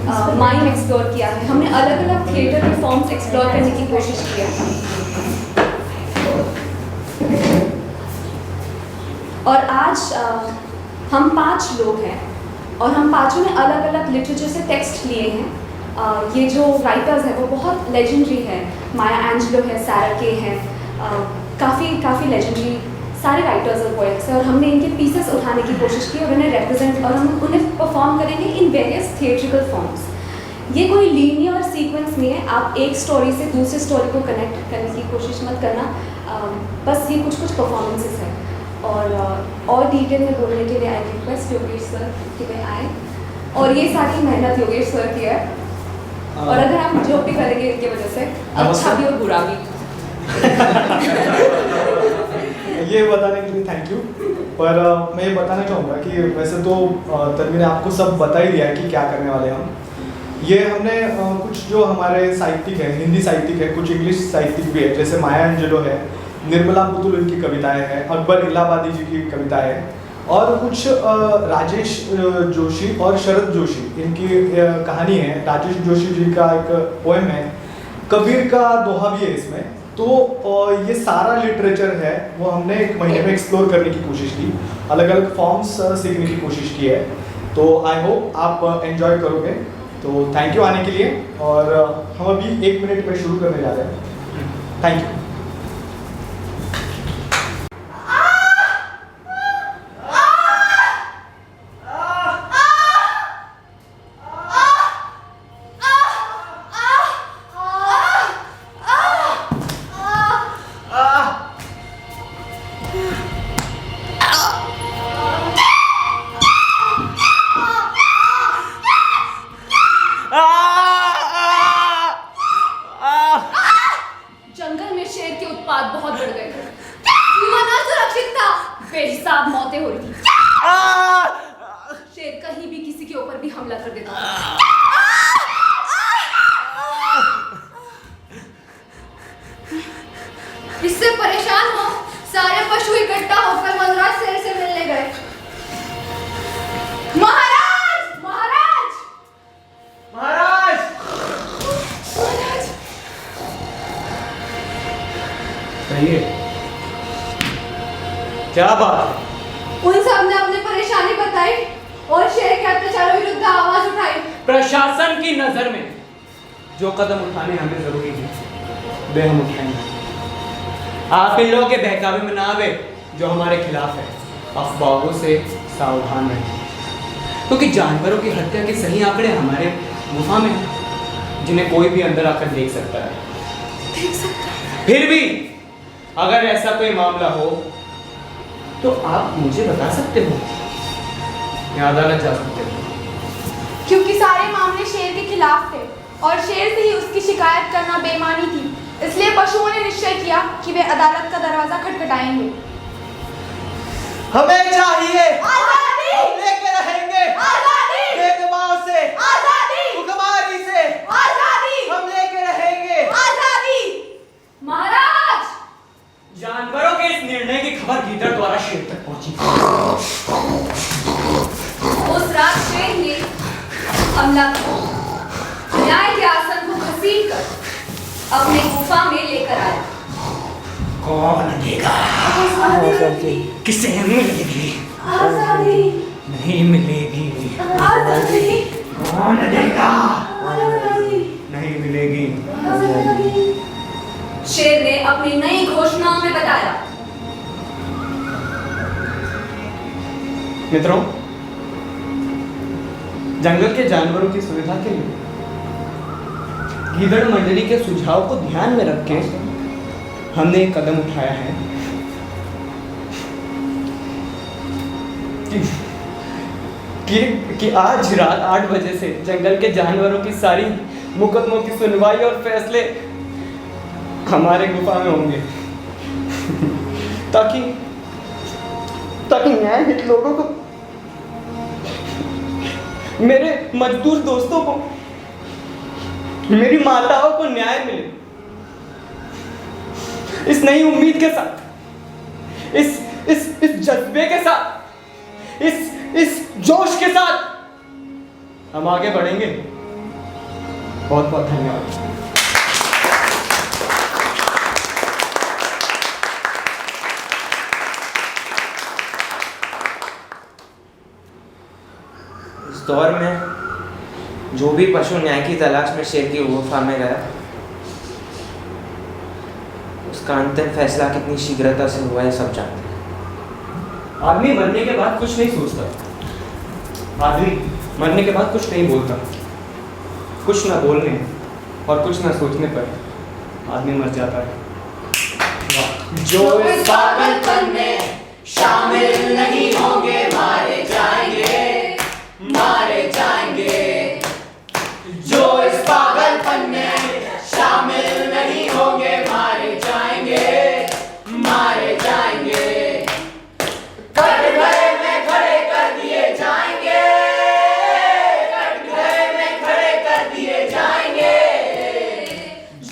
Mime explore किया है, हमने अलग अलग थिएटर के फॉर्म्स एक्सप्लोर करने की कोशिश की है। और आज हम 5 लोग हैं और हम पाँचों ने अलग अलग लिटरेचर से टेक्स्ट लिए हैं। ये जो राइटर्स हैं वो बहुत लेजेंडरी है, माया एंजेलो है, सारा के हैं, काफ़ी लेजेंडरी सारे राइटर्स और पोएट्स हैं। और हमने इनके पीसेस उठाने की कोशिश की और उन्हें रिप्रेजेंट और हम उन्हें परफॉर्म करेंगे इन वेरियस थिएट्रिकल फॉर्म्स। ये कोई लीनियर सीक्वेंस नहीं है, आप एक स्टोरी से दूसरे स्टोरी को कनेक्ट करने की कोशिश मत करना, बस ये कुछ परफॉर्मेंसेस हैं। और डिटेल में बोलने के लिए आई रिक्वेस्ट योगेश सर कि वे आए, और ये सारी मेहनत योगेश सर की है। और अगर आप जो भी करेंगे इनकी वजह से अच्छा भी और बुरा भी। ये बताने के लिए थैंक यू। पर मैं ये बताना चाहूँगा कि वैसे तो तन्वी ने आपको सब बता ही दिया है कि क्या करने वाले हम। ये हमने कुछ जो हमारे साहित्यिक हैं, हिंदी साहित्यिक है, कुछ इंग्लिश साहित्यिक भी है, जैसे माया एंजेलो है, निर्मला पुतुल इनकी कविताएं हैं, अकबर इलाहाबादी जी की कविताएं हैं, और कुछ राजेश जोशी और शरद जोशी इनकी कहानी है। राजेश जोशी जी का एक पोएम है, कबीर का दोहा भी है इसमें। तो ये सारा लिटरेचर है वो हमने एक महीने में एक्सप्लोर करने की कोशिश की, अलग अलग फॉर्म्स सीखने की कोशिश की है। तो आई होप आप एंजॉय करोगे। तो थैंक यू आने के लिए, और हम अभी 1 मिनट में शुरू करने जा रहे हैं। Thank you. जंगल में शेर के उत्पात बहुत बढ़ गए, जीवन असुरक्षित था, बेहिसाब मौतें हो रही थी। शेर कहीं भी किसी के ऊपर भी हमला कर देता था। इससे परेशान हो सारे पशु इकट्ठा होकर वनराज शेर से मिलने गए। महाराज, महाराज, महाराज, महाराज। कहिए, क्या बात है? उन सब ने अपनी परेशानी बताई और शेर के अत्याचारों विरुद्ध आवाज उठाई। प्रशासन की नजर में जो कदम उठाने हमें जरूरी है वे हम उठाएंगे। आप इन लोगों के बहकावे में ना आवे जो हमारे खिलाफ है। अफवाहों से सावधान रहें, क्योंकि जानवरों की हत्या के सही आंकड़े हमारे गुफा में हैं, जिन्हें कोई भी अंदर आकर देख सकता है। देख सकता है। फिर भी अगर ऐसा कोई मामला हो तो आप मुझे बता सकते हो या अदालत जा सकते हो। क्योंकि सारे मामले शेर के खिलाफ थे और शेर से ही उसकी शिकायत करना बेईमानी थी, इसलिए पशुओं ने निश्चय किया कि वे अदालत का दरवाजा खटखटाएंगे। हमें चाहिए आजादी, हम लेके रहेंगे आजादी, भेदभाव से, आजादी, भुखमरी से, आजादी, हम लेके रहेंगे आजादी। महाराज, जानवरों के इस निर्णय की खबर गीदड़ द्वारा शेर तक पहुंची। उस रात शेर ने हमला किया, न्याय के आसन को घसीटकर अपने गुफा में लेकर आया। कौन देगा? आजादी, किसे मिलेगी? आजादी, नहीं मिलेगी। आजादी, कौन देगा? आजादी, नहीं मिलेगी। आजादी। शेर ने अपनी नई घोषणाओं में बताया। मित्रों, जंगल के जानवरों की सुविधा के लिए गीदड़ मंडली के सुझाव को ध्यान में रख के हमने एक कदम उठाया है कि आज रात 8 बजे से जंगल के जानवरों की सारी मुकदमों की सुनवाई और फैसले हमारे गुफा में होंगे, ताकि न्यायहित लोगों को, मेरे मजदूर दोस्तों को, मेरी माताओं को न्याय मिले। इस नई उम्मीद के साथ, इस जज्बे के साथ, इस जोश के साथ हम आगे बढ़ेंगे। बहुत बहुत धन्यवाद। इस दौर में जो भी पशु न्याय की तलाश में शेर की गुफा में गया, उसका अंतिम फैसला कितनी शीघ्रता से हुआ है सब जानते हैं। आदमी मरने के बाद कुछ नहीं सोचता, आदमी मरने के बाद कुछ नहीं बोलता। कुछ ना बोलने और कुछ ना सोचने पर आदमी मर जाता है। जो इस पागलपन में शामिल नहीं होंगे मारे जाएंगे, मारे जाएंगे। जो इस पागलपन में शामिल नहीं होंगे मारे जाएंगे, मारे जाएंगे। कटघरे में खड़े कर दिए जाएंगे, कटघरे में खड़े कर दिए जाएंगे।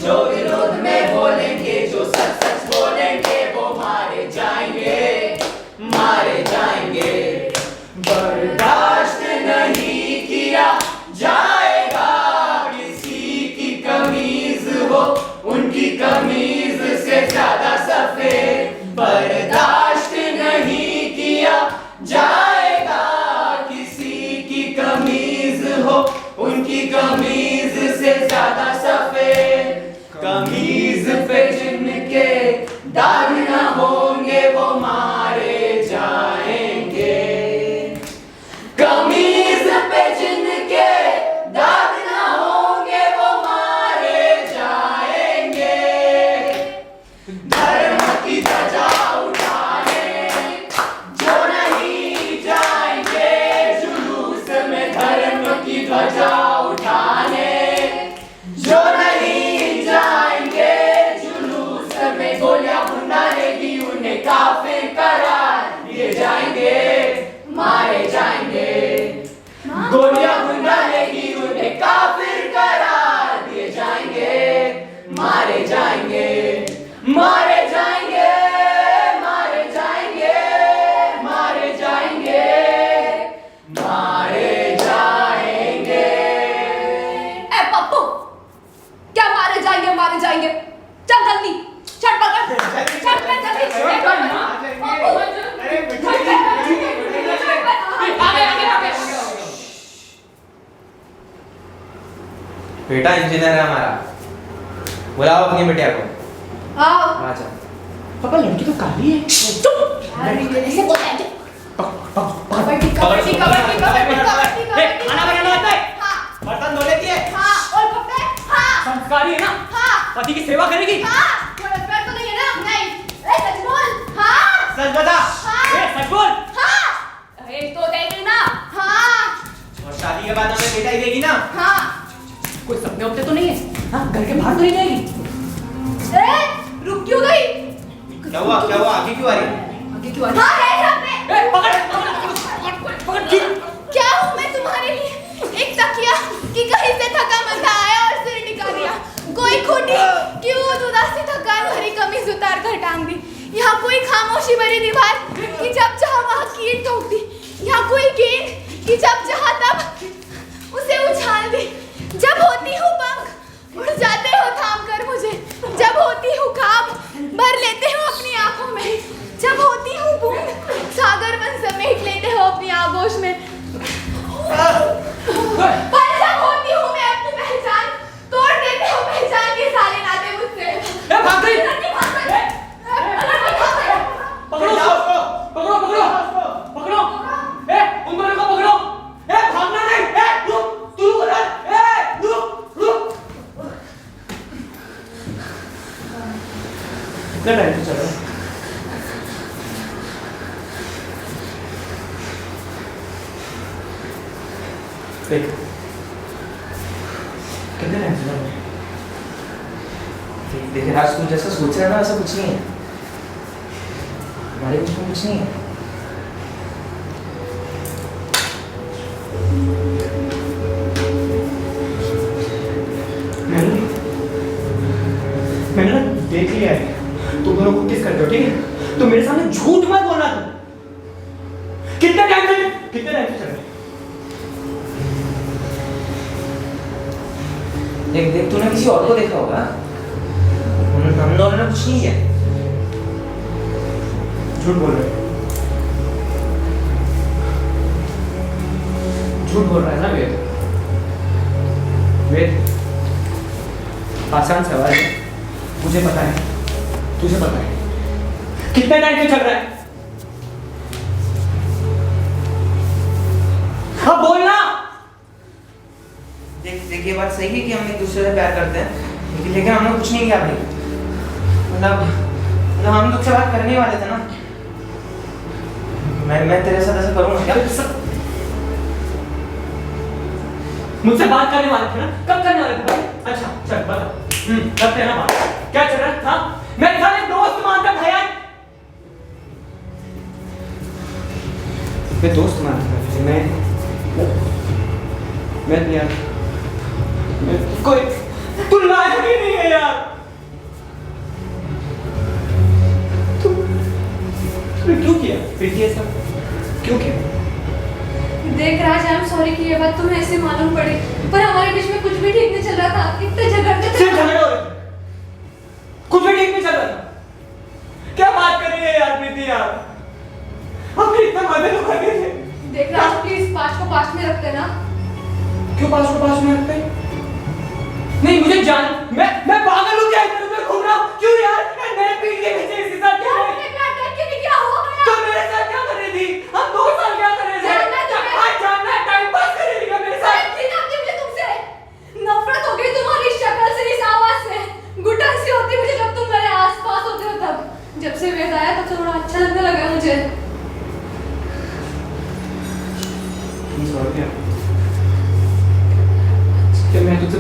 जो विरोध में बोलेंगे, जो सच सच बोलेंगे, वो मारे जाएंगे, मारे जाएंगे। बर्दाश्त नहीं किया जाएगा किसी की कमीज हो उनकी कमीज से ज्यादा सफेद। बर्दाश्त नहीं किया जाएगा किसी की कमीज हो उनकी कमीज से ज्यादा सफेद। कमीज पे जिनके दाग न होंगे वो मारे जाएंगे। कमीज पे जिनके दाग न होंगे वो मारे जाएंगे। धर्म की ध्वजा उठाने जो नहीं जाएंगे जुलूस में, धर्म की ध्वजा उठाने जो नहीं जाएंगे जुलूस में। गोलियां भुनाएगी उन्हें काफिर करार दिए जाएंगे, मारे जाएंगे। गोलियां भुनाएगी उन्हें काफिर करार दिए जाएंगे, मारे जाएंगे, मारे जाएंगे, मारे जाएंगे, मारे जाएंगे, मारे जाएंगे। ए पप्पू, क्या मारे जाएंगे, मारे जाएंगे? चल जल्दी, छट पकड़, छट पे जल्दी, पप्पू, छट पे, आगे, आगे, आगे। बेटा इंजीनियर है हमारा, बुलाओ अपनी बिटिया को। आओ। आजा। पापा लड़की तो काली है। ऐसे बोलते हैं। कबड्डी, कबड्डी, कबड्डी, कबड्डी, कबड्डी, ए, खाना बनाना आता है? हाँ, बर्तन धो लेती है? हाँ, और कपड़े? हाँ, संस्कारी है ना? हाँ, पति की सेवा करेगी? हाँ, कोई अफेयर तो नहीं है ना? नहीं। ए, सच बोल। हाँ, सच बता। हाँ, ए, सच बोल। हाँ, एक तो देगी ना? हाँ, और शादी के बाद हमें बेटा ही देगी ना? हाँ। कोई सपने उपने तो नहीं है? हाँ, घर के बाहर तो नहीं जाएगी? ए, रुक क्यों गई? क्या हुआ, क्या हुआ? आगे क्यों आ रही? आगे क्यों आ रही? हाँ, है सामने। ए, पकड़, पकड़, पकड़, क्या हूँ मैं तुम्हारे लिए? एक तकिया कि कहीं से थका मचा आया और सिर टिका दिया। कोई खूटी कि उदासी थकान भरी कमीज उतार कर टांग दी। यहाँ कोई खामोशी भरी दीवार कि जब चाहा वहाँ कील ठोक दी। यहाँ कोई गेंद कि जब चाहा तब उसे उछाल दी। जब होती हूँ पंख उड़ जाते हो थाम कर मुझे। जब होती हूँ खाब भर लेते हो अपनी आंखों में। जब होती हूँ बूंद सागर मन समेट लेते हो अपनी आगोश में। पर जब होती हूँ मैं अपनी पहचान तोड़ देते हो पहचान के सारे नाते मुझसे। ए, भाग गई। पकड़ो उसको, पकड़ो, पकड़ो, पकड़ो। ए, उन दोनों को पकड़ो। ए, भागना नहीं। ए, रुक, तू रुक ना। ए, रुक, रुक। कितना टाइम से चल रहा है? देख, कितने टाइम से चल रहा है? देखिए राज, तुम जैसा सोच रहे हो ना ऐसा कुछ नहीं है, हमारे बीच में कुछ नहीं है। मैंने ना देख लिया है तुम दोनों को किस करते हो, ठीक है? तो मेरे सामने झूठ मत बोलना तुम। कितने टाइम से चल रहे? देख देख, तूने किसी और को देखा होगा। हम दोनों ने कुछ नहीं किया। झूठ बोल रहे, झूठ बोल रहा है ना वेद? वेद, आसान सवाल है, मुझे पता है, तुझे पता है, कितने टाइम से चल रहा है? हाँ बोलना। देख देख, ये बात सही है कि हम एक दूसरे से प्यार करते हैं, लेकिन हमने कुछ नहीं किया भाई। मतलब हम तुझसे बात करने ही वाले थे ना। मैं तेरे साथ ऐसा करूँगा क्या? मुझसे बात करने वाले थे ना? कब करने वाले थे भाई? अच्छा चल बता, करते हैं ना बात। क्या चल रहा है? हाँ, मैं सारे दोस्त मानता भैया। मैं दोस्त मानता तुझे, मैं यार, कोई तू लायक ही नहीं है यार। तूने क्यों किया प्रीति ऐसा? क्यों किया? देख राज, आई एम सॉरी कि ये बात तुम्हें ऐसे मालूम पड़ी, पर हमारे बीच में कुछ भी ठीक नहीं चल रहा था। इतने झगड़ते थे। सिर्फ झगड़े हो रहे थे, कुछ भी ठीक नहीं चल रहा था। क्या बात कर रही है यार प्रीति यार? हमने इतना मजे तो करते थे। देख राज, प्लीज पाँच को पास में रखते ना। क्यों पास को पास में रखते? नहीं मुझे जान, मैं पागल हूँ क्या? इधर उधर घूम रहा हूँ क्यों यार? मेरे पीठ के पीछे इसके साथ क्या है? क्या हुआ? तो मेरे साथ क्या कर रही थी? हम 2 साल क्या कर रहे थे? आज जानना है, टाइम पास कर रही थी मेरे साथ। मुझे तुमसे नफरत हो गई, तुम्हारी शक्ल से, इस आवाज से। घुटन सी होती मुझे जब तुम मेरे आसपास होते हो तब। जब से वेद आया तब से थोड़ा अच्छा लगने लगा मुझे। कि मैं तुझसे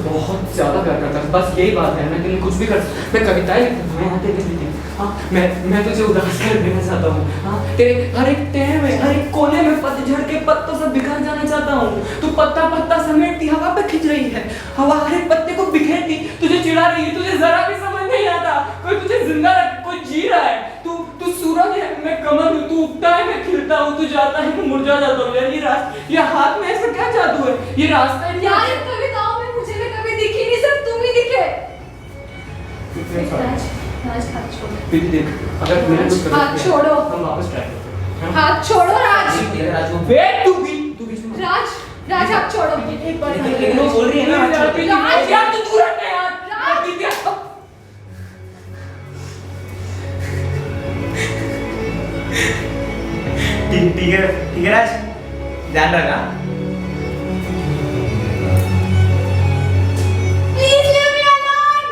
बहुत ज्यादा प्यार करता था, बस यही बात है। मैं तेरे लिए कुछ भी कर, मैं कविताएं लिखता था, मैं यहाँ तेरे लिए, हाँ मैं तुझे उदास कर देना चाहता हूँ। हाँ, तेरे हर एक तह में, हर एक कोने में पतझड़ के पत्तों से बिखर जाना चाहता हूँ। तू पत्ता पत्ता समेटती हवा पे खिंच रही है, हवा हर एक पत्ते को बिखेरती तुझे चिढ़ा रही है। तुझे जरा भी समझ नहीं आता, कोई तुझे जिंदा रख, कोई जी रहा है। तू सूरज है, मैं कमल हूँ। तू उगता है, मैं खिलता हूँ। तू जाता है, मैं मुरझा जाता हूँ। यार ये हाथ में ऐसा क्या जादू है? ये रास्ता है यार, इन कविताओं में मुझे भी कभी दिखी नहीं, सिर्फ तुम ही दिखे। राज, हाथ छोड़ो। प्रीति देख, अगर मैंने कुछ हाथ छोड़ो। हम वापस ट्राई करते हैं। हाथ छोड़ो राज। वेट, तू बीच में राज हाथ छोड़ो। एक बार लेकिन वो बोल रही है ना, राज, यार तू दूर हट यार। ठीक है राज, ध्यान रखना। Please leave me alone.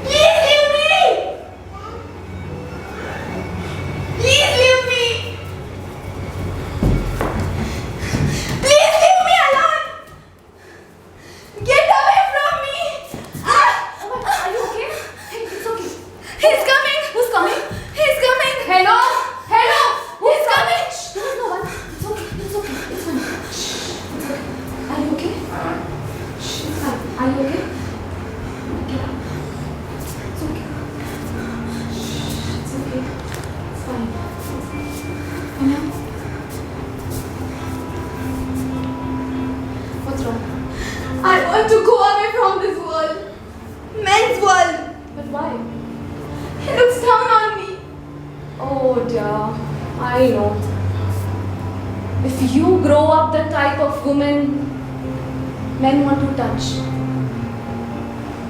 Please leave me. Please leave me. Please leave me alone. Get away from me. Are you okay? Hey, it's okay. He's coming. Who's coming? He's coming. Hello? He's coming. There is no one. It's okay. It's okay. It's fine. It's okay. Are you okay? It's fine. Are you okay? Get up. It's okay. It's okay. It's fine. Come here. What's wrong? I want to go away from this world. Men's world. But why? He looks down on me. Oh dear, I know. If you grow up the type of woman men want to touch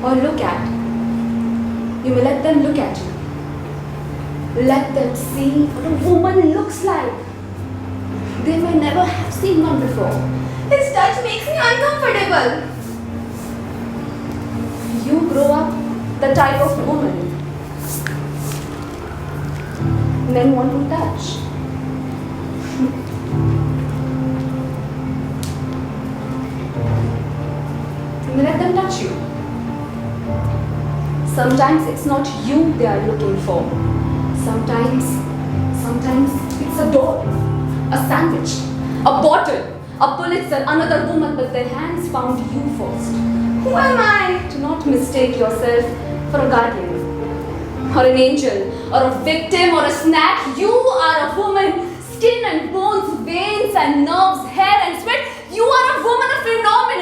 or look at, you may let them look at you. Let them see what a woman looks like. They may never have seen one before. His touch makes me uncomfortable. You grow up the type of woman men want to touch. Let them touch you. Sometimes it's not you they are looking for. Sometimes it's a door, a sandwich, a bottle, a Pulitzer, another woman, but their hands found you first. Who am I? Do not mistake yourself for a guardian, or an angel, or a victim, or a snack. You are a woman, skin and bones, veins and nerves, hair and sweat. You are a woman, a phenomenon.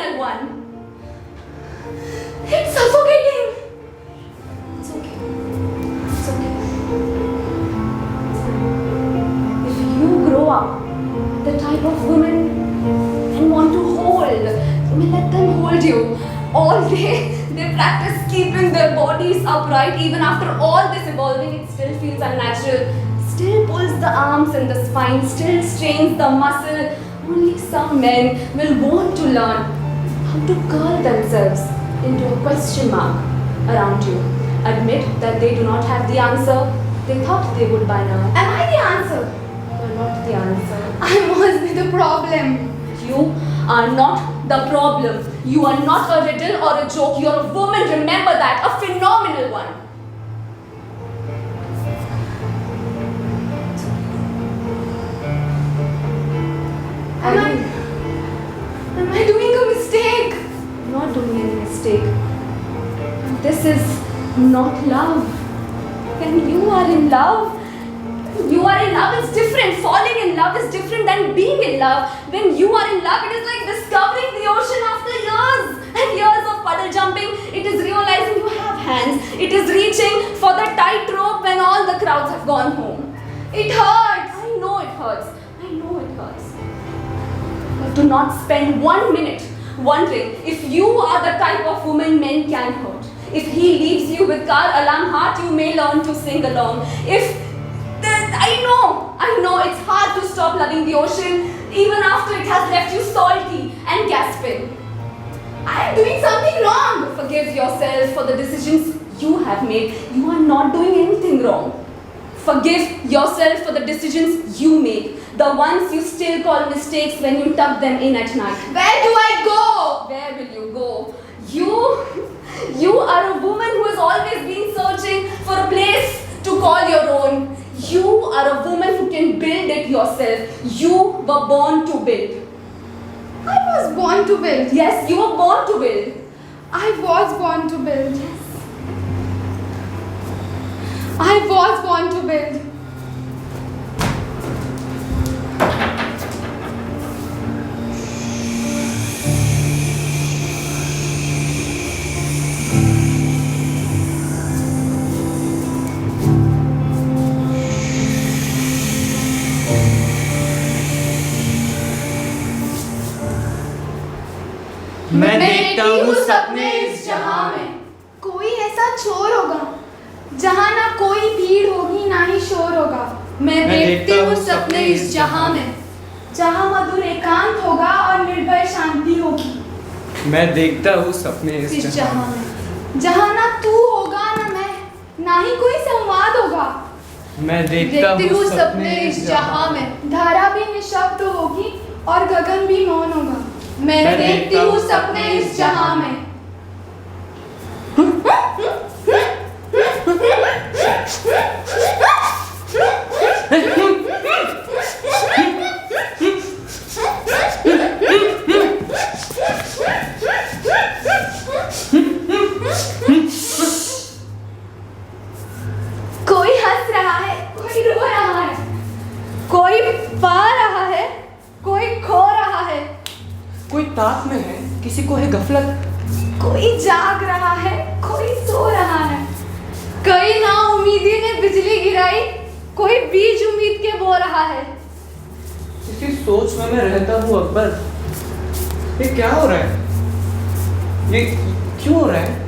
may let them hold you. All day, they practice keeping their bodies upright. Even after all this evolving, it still feels unnatural. Still pulls the arms and the spine, still strains the muscle. Only some men will want to learn how to curl themselves into a question mark around you. Admit that they do not have the answer they thought they would by now. Am I the answer? You're not the answer. I must be the problem. You are not the problem. You are not a riddle or a joke. You are a woman, remember that. A phenomenal one. Am I doing a mistake? Not doing any mistake. This is not love. When you are in love, it's different. Falling in love is different than being in love. When you are in love, it is like discovering the ocean after years and years of puddle jumping. It is realizing you have hands. It is reaching for the tightrope when all the crowds have gone home. It hurts. I know it hurts. I know it hurts. But do not spend 1 minute wondering if you are the type of woman men can hurt. If he leaves you with car alarm heart, you may learn to sing along. I know it's hard to stop loving the ocean even after it has left you salty and gasping. I am doing something wrong. Forgive yourself for the decisions you have made. You are not doing anything wrong. Forgive yourself for the decisions you make. The ones you still call mistakes when you tuck them in at night. Where do I go? Where will you go? You are a woman who has always been searching for a place to call your own. You are a woman who can build it yourself. You were born to build. I was born to build. Yes, you were born to build. I was born to build. Yes. I was born to build. मैं देखता हूँ सपने इस जहां में। कोई ऐसा छोर होगा जहाँ ना कोई भीड़ होगी ना ही शोर होगा। मैं देखती हूँ सपने इस जहां में, जहाँ मधुर एकांत होगा और निर्भय शांति होगी। मैं देखता हूँ सपने इस जहां में, जहाँ ना तू होगा ना मैं, ना ही कोई संवाद होगा। मैं देखता हूँ सपने इस जहां में, धारा भी निशब्द होगी और गगन भी मौन होगा। मैं देखती हूँ सपने इस जहां में। कोई हंस रहा है, कोई रो रहा है, कोई पा रहा है, कोई खो रहा है। कोई ताक में है, किसी को है गफलत। कोई जाग रहा है, कोई सो रहा है। कई ना उम्मीदी ने बिजली गिराई, कोई बीज उम्मीद के बो रहा है। इसी सोच में मैं रहता हूँ अकबर। ये क्या हो रहा है? ये क्यों हो रहा है?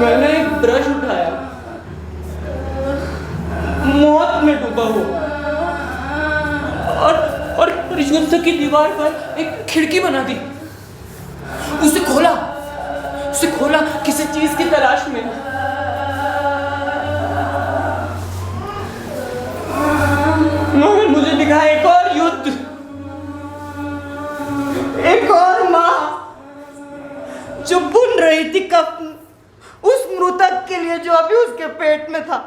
मैंने एक ब्रश उठाया, मौत में डूबा हुआ, और युद्ध की दीवार पर एक खिड़की बना दी। उसे खोला किसी चीज की तलाश में। मगर मुझे दिखा एक और युद्ध, एक और माँ जो बुन रही थी कफन उस मृतक के लिए जो अभी उसके पेट में था।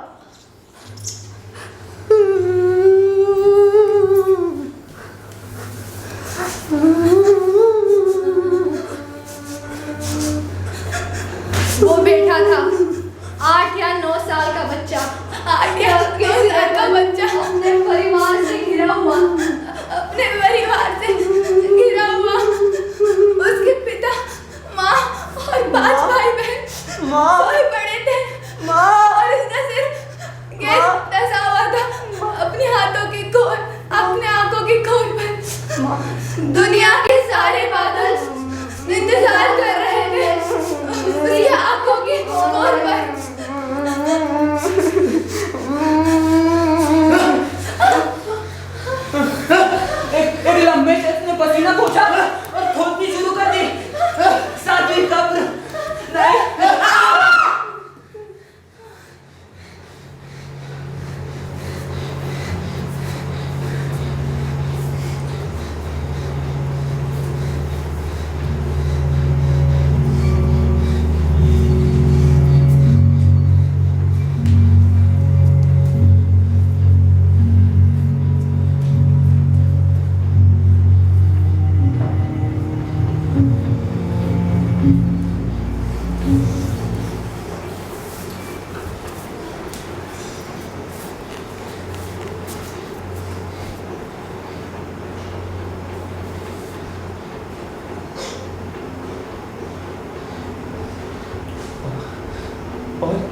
दुनिया के सारे बादल इंतजार कर रहे थे उसकी आंखों की कोर पर। एक लंबे टेस्ट में पसीना पोंछा और खोदनी शुरू कर दी। सातवीं कब्र नहीं।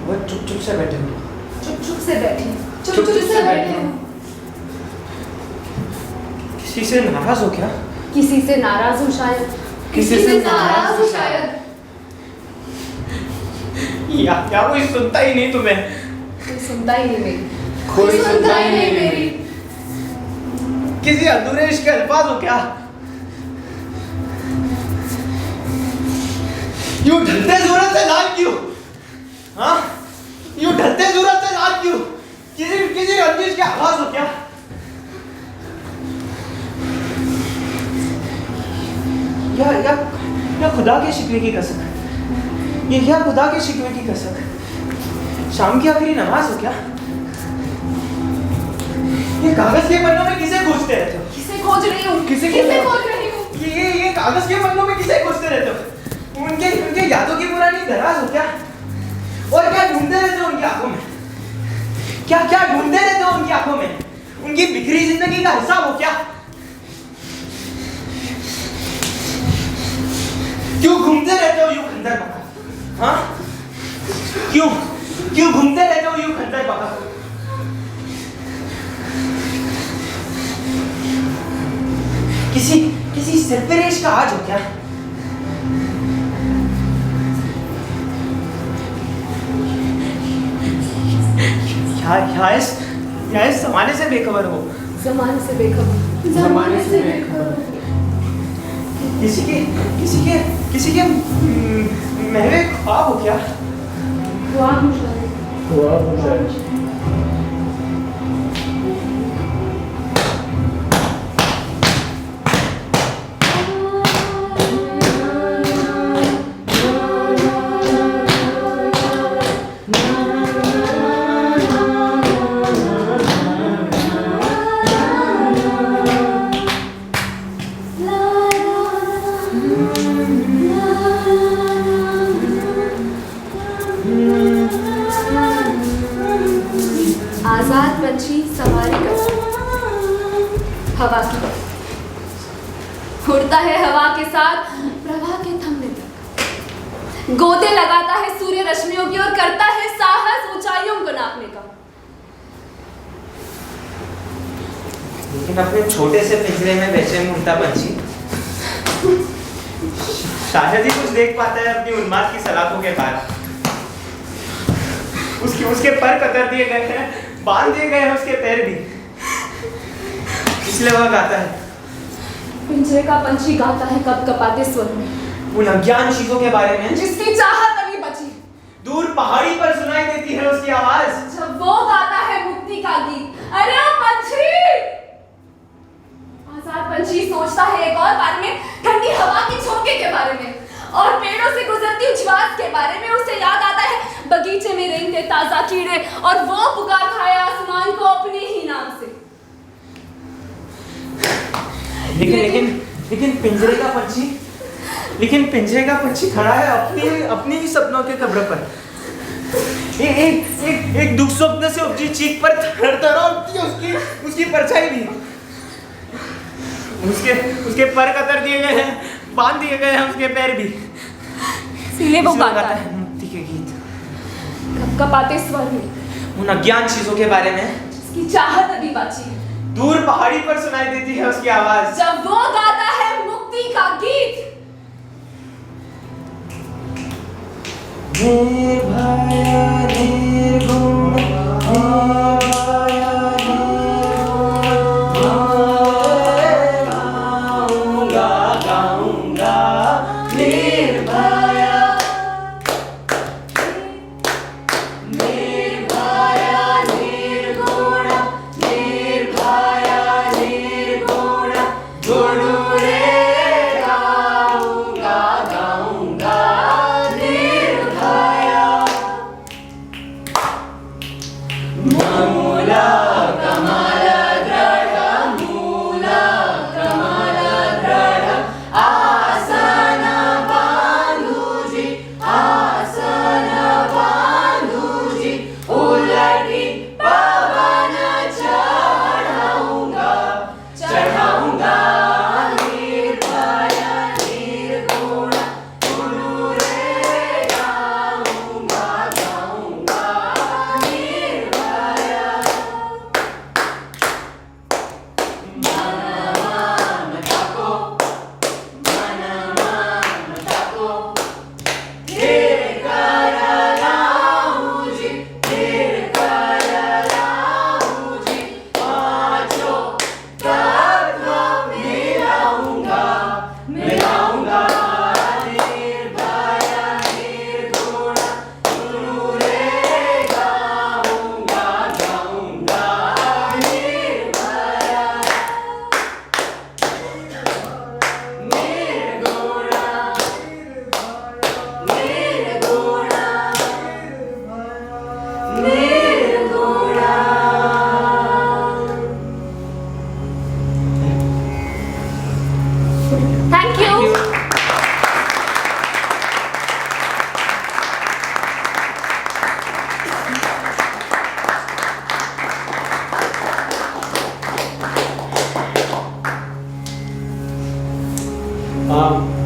और चुप से बैठे हो। चुप से बैठे चुप से बैठे। किसी से नाराज हो क्या? किसी से नाराज हूँ शायद। किसी से नाराज हो शायद। या कोई सुनता ही नहीं तुम्हें। कोई सुनता ही नहीं मेरी। कोई सुनता ही नहीं मेरी। किसी अधूरे इश्क के अल्फाज हो क्या? यूं ढलते सूरज से लाल क्यों? हाँ? यूं ढलते सूरज से लाल क्यों? किसी रंजिश की आवाज हो क्या? या खुदा के शिकवे की कसम। ये खुदा के शिकवे की कसम। शाम की आखिरी नमाज हो क्या? ये कागज के पन्नों में किसे खोजते रहते हो? किसे खोज रही हूँ? किसे खोज रही हूँ? ये कागज के पन्नों में किसे खोजते रहते हो? उनके यादों की पुरानी दराज हो क्या? और क्या ढूंढते रहते हो उनकी आंखों में? क्या ढूंढते रहते हो उनकी आंखों में? उनकी बिखरी जिंदगी का हिसाब हो क्या? क्यों घूमते रहते हो यूं खंजर पकड़? हाँ? क्यों घूमते रहते हो यूं खंजर पकड़? किसी सरफरेश का आज हो क्या? या इस जमाने से बेखबर हो। जमाने से बेखबर। जमाने से बेखबर। किसी के महवे ख्वाब हो क्या? ख्वाब हो शायद। आजाद पंछी सवारी कर हवा की, उड़ता है हवा के साथ प्रवाह के थमने तक, गोते लगाता है सूर्य रश्मियों की और करता है साहस ऊंचाइयों को नापने का। लेकिन अपने छोटे से पिंजरे में बेचैन उड़ता पंछी शायद ही कुछ देख पाता है अपनी उन्माद की सलाखों के पार। उसके पर कतर दिए गए हैं, बांध दिए गए हैं उसके पैर भी, इसलिए वह गाता है। पिंजरे का पंछी गाता है कप कपाते स्वर में उन अज्ञान चीजों के बारे में जिसकी चाहत अभी बची। दूर पहाड़ी पर सुनाई देती है उसकी आवाज, जब वो गाता है मुक्ति का गीत। अरे ओ पंछी! आजाद पंछी सोचता है एक और बारे में, ठंडी हवा के झोंके के बारे में और पेड़ों से गुजरती उछवास के बारे में। उसे याद आता है बगीचे में रेंगते ताजा कीड़े और वो पुकार खाए आसमान को अपने ही नाम से। लेकिन पिंजरे का पंछी खड़ा है अपनी ही सपनों के कब्र पर। एक दुख स्वप्न से उपजी चीख पर थरथरा उसकी परछाई भी। उसके पर कतर दिए गए हैं, बांध दिए गए हैं उसके पैर भी, इसीलिए वो गाता है मुक्ति के गीत कप कपाते स्वर में उन अज्ञान चीजों के बारे में जिसकी चाहत अभी बची है। दूर पहाड़ी पर सुनाई देती है उसकी आवाज। जब वो गाता है मुक्ति का गीत। निर्भया निर्गुण निर्भया गाऊंगा गाऊंगा निर्भया निर्भया निर्गुण निर्भया निर्गुण गुरुरे गाऊंगा गाऊंगा निर्भया मूला कमल दृढ़ मूला कमल दृढ़ आसन बांधूजी आसन बांधूजी उलटी पवन चढ़ाऊंगा चढ़ाऊंगा निर्भया निर्गुण गुरुरे गाऊंगा गाऊंगा निर्भया मन ताको धीर कर लाऊंजी धीर कर लाऊंजी पांचों तत्व मिलाऊंगा मिलाऊंगा निर्भया निर्गुण गुरुरे गाऊंगा गाऊंगा निर्भया निर्गुण निर्गुण थैंक यू।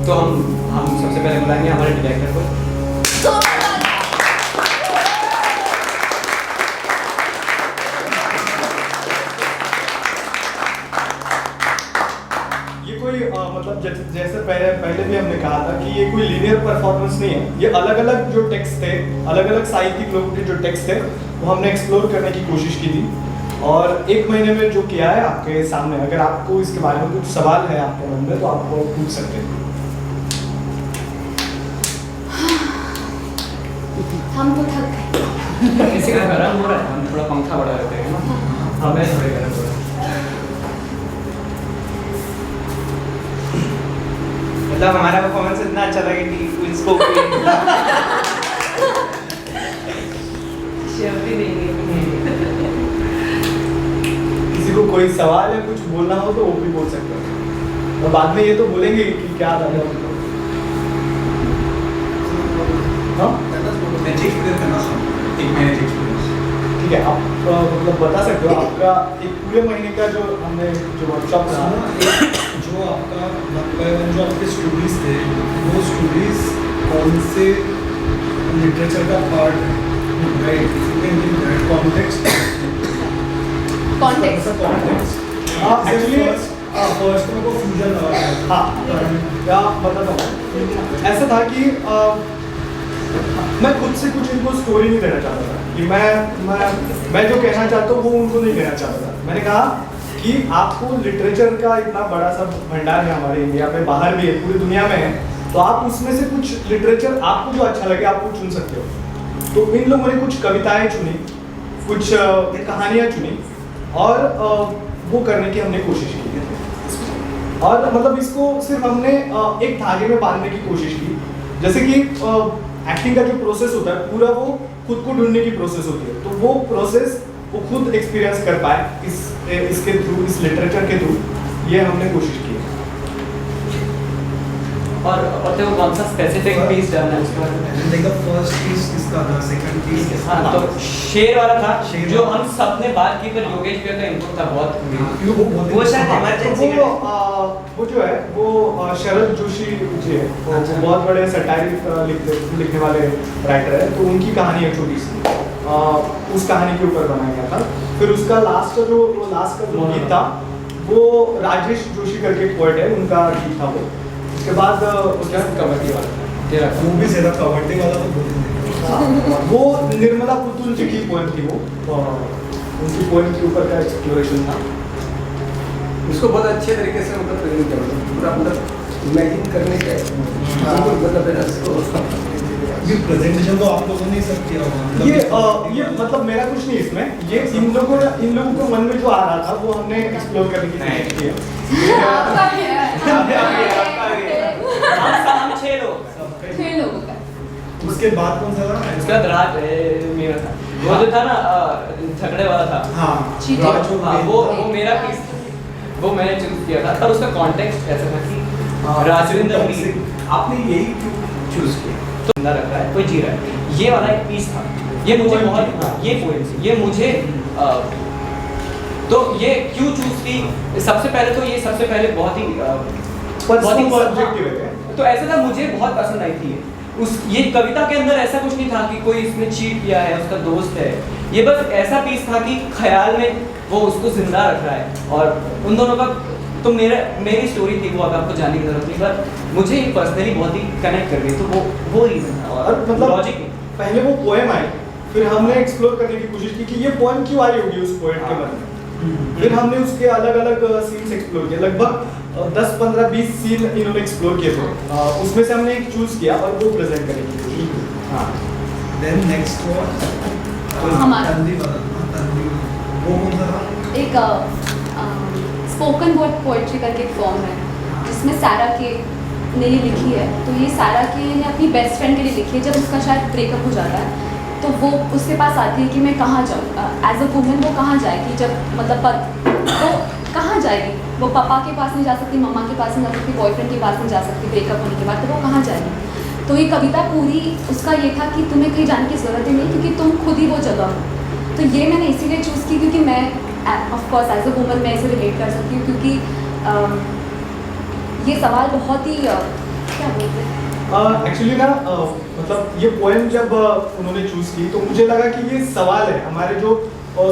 तो हम सबसे पहले बुलाएंगे हमारे डायरेक्टर को। ये कोई मतलब जैसे पहले भी हमने कहा था कि ये कोई लीनियर परफॉर्मेंस नहीं है। ये अलग अलग जो टेक्स्ट थे, अलग अलग साहित्यिक लोगों के जो टेक्स्ट थे वो हमने एक्सप्लोर करने की कोशिश की थी। और 1 महीने में जो किया है आपके सामने, अगर आपको इसके बारे में कुछ सवाल है आपके मन में तो आप वो पूछ सकते हैं। हम तो थक गए। किसी का गर्म हो रहा है, हम थोड़ा पंखा बढ़ा देते हैं ना, हमें थोड़े गर्म हो रहा है। मतलब हमारा परफॉर्मेंस इतना अच्छा लगा कि इसको किसी को कोई सवाल है, कुछ बोलना हो तो वो भी बोल सकते हो। और बाद में ये तो बोलेंगे कि क्या था उनको। हाँ? ठीक है, आप मतलब बता सकते हो आपका एक पूरे महीने का जो हमने जो वर्कशॉप रहा, जो आपका जो आपके स्टोरीज थे वो स्टोरीज कौन से लिटरेचर का पार्ट है, राइट? कॉन्टेक्स्ट एक्चुअली फर्स्ट में को फ्यूजन लगा है। हाँ, क्या बताता हूँ। ऐसा था कि मैं खुद से कुछ इनको स्टोरी नहीं देना चाहता था कि मैं जो कहना चाहता हूँ वो उनको नहीं कहना चाहता था। मैंने कहा कि आपको लिटरेचर का इतना बड़ा सा भंडार है हमारे इंडिया में, बाहर भी है, पूरी दुनिया में है, तो आप उसमें से कुछ लिटरेचर आपको जो अच्छा लगे आप वो चुन सकते हो। तो इन लोगों ने कुछ कविताएं चुनी, कुछ कहानियाँ चुनी और वो करने की हमने कोशिश की है। और मतलब इसको सिर्फ हमने एक धागे में बांधने की कोशिश की। जैसे कि एक्टिंग का जो प्रोसेस होता है पूरा वो खुद को ढूंढने की प्रोसेस होती है, तो वो प्रोसेस वो खुद एक्सपीरियंस कर पाए इसके थ्रू, इस लिटरेचर के थ्रू, ये हमने कोशिश की है। और तो कौन सा स्पेसिफिक पीस डालना है उसके बारे में? देखा फर्स्ट पीस किसका था, सेकंड पीस हाँ, तो शेर वाला था शेर जो वाला। हम सबने बात की, पर योगेश भैया का इनपुट था बहुत। वो शायद इमरजेंसी वो जो है वो शरद जोशी जी है, वो अच्छा। बहुत बड़े सटायरिक लिखने वाले राइटर है, तो उनकी कहानी है छोटी सी, उस कहानी के ऊपर बनाया गया था। फिर उसका लास्ट का जो गीत था वो राजेश जोशी करके एक पोएट है, उनका गीत था वो। उसके बाद क्या कबड्डी वाला तेरा वो भी ज़्यादा कबड्डी वाला तो बोल वो निर्मला पुतुल जी की पोएम थी वो, उनकी पोएम के ऊपर का एक्सप्लोरेशन था। उसको बहुत अच्छे तरीके से मतलब प्रेजेंट किया, पूरा मतलब इमेजिन करने का मतलब है उसको। ये प्रेजेंटेशन तो आप लोगों ने ही सब किया होगा। ये मतलब मेरा कुछ नहीं इसमें, ये इन लोगों को मन में जो आ रहा था वो हमने एक्सप्लोर करने की कोशिश की है। हम 6 लोग, 6 लोगों का। उसके बाद कौन सा था? उसके बाद राज मेरा था, वो जो था ना झगड़े वाला था। हाँ, चीटिंग। राजू हाँ, मेन वो था। मेरा पीस था, वो मैंने चूज किया था। पर उसका कॉन्टेक्स्ट ऐसा था कि राजविंदर भी आपने यही क्यों चूज किया? तो जिंदा रख रहा है, कोई जी रहा है। ये वाला एक पीस था, ये मुझे Poem बहुत, थी। हाँ, ये पोएम थी, ये मुझे तो ये क्यों चूज की? सबसे पहले तो ये सबसे पहले बहुत ही सब्जेक्टिव है। तो ऐसा था, मुझे बहुत पसंद आई थी उस ये कविता के अंदर ऐसा कुछ नहीं था कि कोई इसने चीट किया है, उसका दोस्त है। ये बस ऐसा पीस था कि ख्याल में वो उसको जिंदा रख रहा है और उन दोनों का तो मेरी स्टोरी थी वो, अब आपको जानने की जरूरत नहीं, पर मुझे पर्सनली बहुत ही कनेक्ट कर गई, तो वो रीजन था। और मतलब लॉजिक पहले वो पोएम आई, फिर हमने एक्सप्लोर करने की कोशिश की कि ये पोएम क्यों आई होगी उस पोएट के मन में। फिर हमने उसके अलग अलग सीन्स एक्सप्लोर किए, लगभग 10, 15, 20 सीन इन्होंने एक्सप्लोर किए थे। उसमें से हमने एक चूज किया और वो प्रेजेंट करने की कोशिश की। हाँ, Then next was हमारा। तंदी वाला, तंदी वो कौन सा था? एक स्पोकन वर्ड पोएट्री करके एक फॉर्म है जिसमें सारा के ने ये लिखी है। तो ये सारा के ने अपनी बेस्ट फ्रेंड के लिए लिखी है। जब उसका शायद ब्रेकअप हो जाता है तो वो उसके पास आती है कि मैं कहाँ जाऊँ, एज अ वुमेन वो कहाँ जाएगी जब मतलब तो कहाँ जाएगी वो? पापा के पास नहीं जा सकती, मम्मा के पास नहीं जा सकती, बॉयफ्रेंड के पास नहीं जा सकती ब्रेकअप होने के बाद, तो वो कहाँ जाएगी? तो ये कविता पूरी उसका ये था कि तुम्हें कहीं जाने की ज़रूरत ही नहीं क्योंकि तुम खुद ही वो जगह हो। तो ये मैंने इसीलिए चूज़ की क्योंकि मैं of course as a woman मैं इसे रिलेट कर सकती हूँ, क्योंकि ये सवाल बहुत ही क्या बोलते हैं एक्चुअली ना मतलब ये पोएम जब उन्होंने चूज की तो मुझे लगा कि ये सवाल है हमारे जो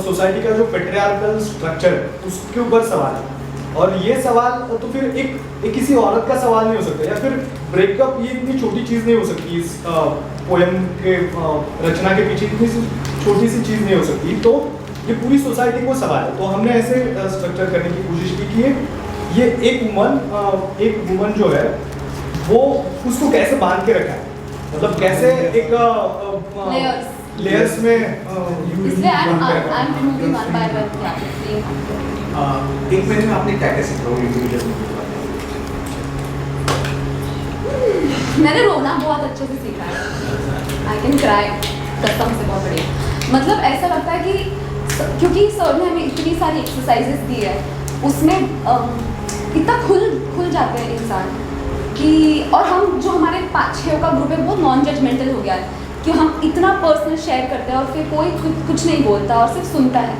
सोसाइटी का जो पेट्रियार्कल स्ट्रक्चर है उसके ऊपर सवाल है। और ये सवाल तो फिर एक किसी औरत का सवाल नहीं हो सकता, या फिर ब्रेकअप ये इतनी छोटी चीज़ नहीं हो सकती, इस पोएम के रचना के पीछे इतनी सी छोटी सी चीज़ नहीं हो सकती। तो ये पूरी सोसाइटी को सवाल है। तो हमने ऐसे स्ट्रक्चर करने की कोशिश की कि ये एक वुमन जो है वो उसको कैसे बांध के रखा है, मतलब कैसे एक लेयर्स में इसलिए I am removing one by one. एक महीने में आपने क्या क्या सीखा वो इंडिविजुअल? मैंने रोना बहुत अच्छे से सीखा है। आई कैन क्राई कसम से बहुत बढ़िया। मतलब ऐसा लगता है कि क्योंकि सर ने हमें इतनी सारी एक्सरसाइजेस दी है उसमें इतना खुल जाते हैं इंसान कि, और हम जो हमारे 5-6 का ग्रुप है वो नॉन जजमेंटल हो गया है कि हम इतना पर्सनल शेयर करते हैं और फिर कोई कुछ नहीं बोलता और सिर्फ सुनता है।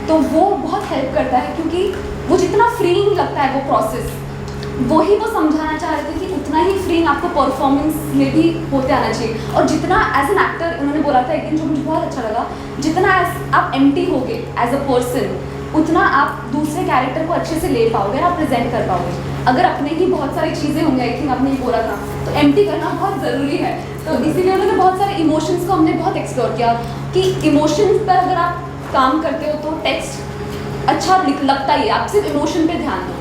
तो वो बहुत हेल्प करता है क्योंकि वो जितना फ्रीइंग लगता है वो प्रोसेस, वही वो समझाना चाह रहे थे कि उतना ही फ्रीइंग आपको परफॉर्मेंस में भी होते आना चाहिए। और जितना एज एन एक्टर उन्होंने बोला था एक दिन जो मुझे बहुत अच्छा लगा, जितना आप एम्प्टी होगे एज अ पर्सन उतना आप दूसरे कैरेक्टर को अच्छे से ले पाओगे और आप प्रेजेंट कर पाओगे। अगर अपने ही बहुत सारी चीज़ें होंगी, आई थिंक आपने ये बोला था, तो एम्प्टी करना बहुत ज़रूरी है। तो इसीलिए उन्होंने बहुत सारे इमोशंस को हमने बहुत एक्सप्लोर किया कि इमोशंस पर अगर आप काम करते हो तो टेक्स्ट अच्छा लगता ही है, आप सिर्फ इमोशन पे ध्यान दो।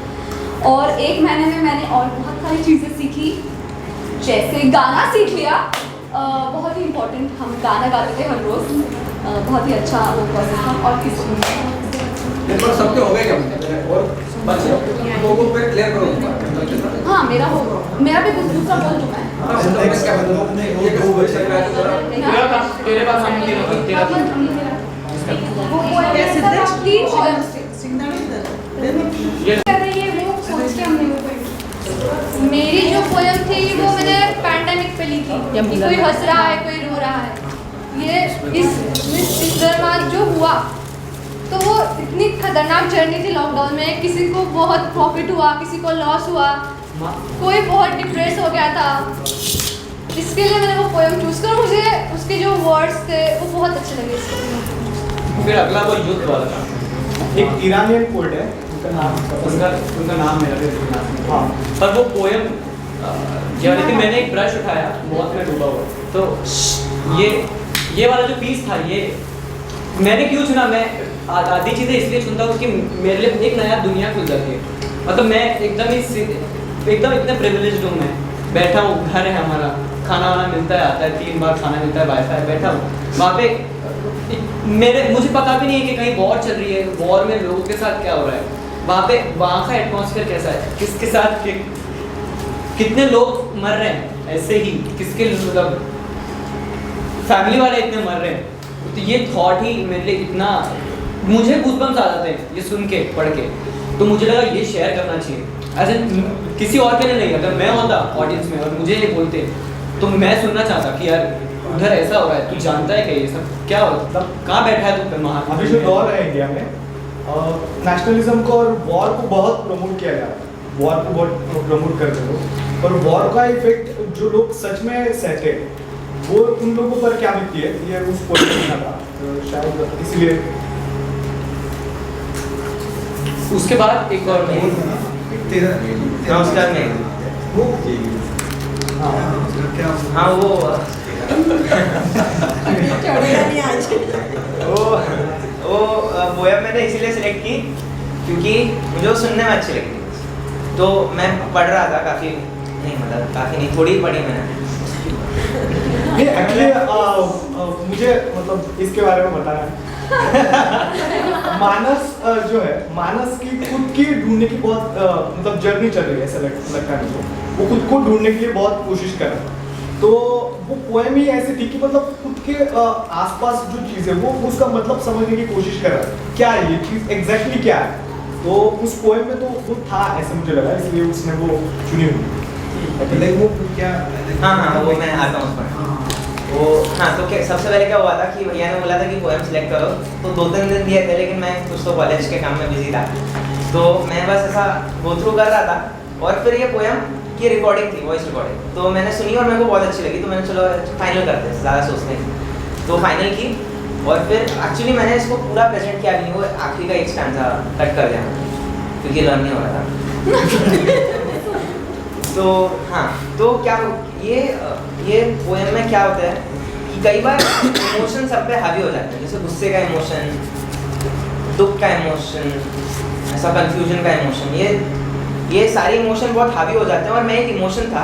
और 1 महीने में मैंने और बहुत सारी चीज़ें सीखी, जैसे गाना सीख लिया, बहुत ही इम्पोर्टेंट, हम गाना गाते थे हर रोज़, बहुत ही अच्छा वो प्रोसेस था। और किस पेपर सबके हो गए क्या? और बच्चे लोगों पे क्लियर करो। हाँ मेरा भी कुछ दूसरा बोल चुका है। तेरे पास हम तेरा वो poem ऐसा था, 3 poems थे। मेरी जो पोएम थी वो मैंने पैंडेमिक पे लिखी। कोई हंस रहा है, कोई रो रहा है। ये इस दौरान जो हुआ तो वो इतनी खतरनाक जर्नी थी लॉकडाउन में, किसी को बहुत प्रॉफिट हुआ, किसी को लॉस हुआ, कोई बहुत डिप्रेस हो गया था। इसके लिए मैंने वो पोएम चूज कर, मुझे उसके जो वर्ड्स थे वो बहुत अच्छे लगे। फिर अगला वो युद्ध वाला था। एक ईरानियन पोएट है, उनका नाम मेरा भी याद नहीं। हाँ। पर वो पोएम लेकिन मैंने एक ब्रश उठाया, बहुत में डूबा हुआ, तो ये वाला जो पीस था, ये मैंने क्यों चुना, मैं आधी चीज़ें इसलिए चुनता हूँ कि मेरे लिए एक नया दुनिया खुल जाती है। मतलब मैं एकदम इतने प्रिविलेज्ड हूँ, मैं बैठा हूँ, घर है हमारा, खाना वाना मिलता है, आता है 3 बार खाना मिलता है, वाईफाई, बैठा हूँ वहाँ पे। मुझे पता भी नहीं है कि कहीं वॉर चल रही है, वॉर में लोगों के साथ क्या हो रहा है वहाँ पे, वहाँ का एटमॉस्फेयर कैसा है, किसके साथ कितने लोग मर रहे हैं ऐसे ही, किसके मतलब फैमिली वाले इतने मर रहे हैं। तो ये थॉट ही मेरे लिए इतना, मुझे गूज़बम्स आ जाते हैं ये सुन के, पढ़ के। तो मुझे लगा ये शेयर करना चाहिए, एज किसी और के लिए नहीं। अगर मैं होता ऑडियंस में और मुझे ये बोलते तो मैं सुनना चाहता कि यार उधर ऐसा हो रहा है, तू जानता है क्या ये सब क्या हो, मतलब कहाँ बैठा है तू महान। अभी जो दौर है इंडिया में, नेशनलिज्म को और वॉर को बहुत प्रमोट किया जा रहा है, वॉर को बहुत प्रमोट करते लोग, और वॉर का इफेक्ट जो लोग सच में सहते हैं वो उन लोगों पर क्या बीतती है, ये उस पोएम में था, तो शायद इसलिए। उसके बाद एक और नमस्कार नहीं हाँ वो पोएम मैंने इसीलिए सिलेक्ट की क्योंकि मुझे वो सुनने में अच्छी लगी। तो मैं पढ़ रहा था काफ़ी नहीं, थोड़ी पढ़ी मैंने। एक्चुअली मुझे मतलब इसके बारे में बताना है। मानस जो है, मानस की खुद की ढूंढने की बहुत मतलब जर्नी चल रही है, ऐसा लगता है मुझे। वो खुद को ढूंढने के लिए बहुत कोशिश कर रहा है। तो वो पोएम ही ऐसी थी कि मतलब खुद के आसपास जो चीज़ है वो उसका मतलब समझने की कोशिश कर रहा है, क्या है ये चीज़ एग्जैक्टली क्या है। तो उस पोएम में तो वो था, ऐसा मुझे लगा, इसलिए उसने वो चुनी हुई। वो क्या? हाँ वो मैं आता हूँ उस पर। वो हाँ तो क्या सबसे पहले क्या हुआ था कि भैया ने बोला था कि पोएम सेलेक्ट करो, तो 2-3 दिन दिए थे, लेकिन मैं कुछ तो कॉलेज के काम में बिजी था, तो मैं बस ऐसा गो थ्रू कर रहा था। और फिर ये पोएम की रिकॉर्डिंग थी, वॉइस रिकॉर्डिंग, तो मैंने सुनी और मेरे को बहुत अच्छी लगी, तो मैंने चलो फाइनल करते हैं, ज़्यादा सोचते हैं, तो फाइनल की। और फिर एक्चुअली मैंने इसको पूरा प्रेजेंट किया भी नहीं, वो आखिरी का एक स्टैंजा कट कर दिया क्योंकि लर्न नहीं हो रहा था। तो हाँ, तो क्या ये पोएम में क्या होता है कि कई बार इमोशन सब पे हावी हो जाते हैं, जैसे गुस्से का इमोशन, दुख का इमोशन, ऐसा कंफ्यूजन का इमोशन, ये सारे इमोशन बहुत हावी हो जाते हैं। और मैं एक इमोशन था,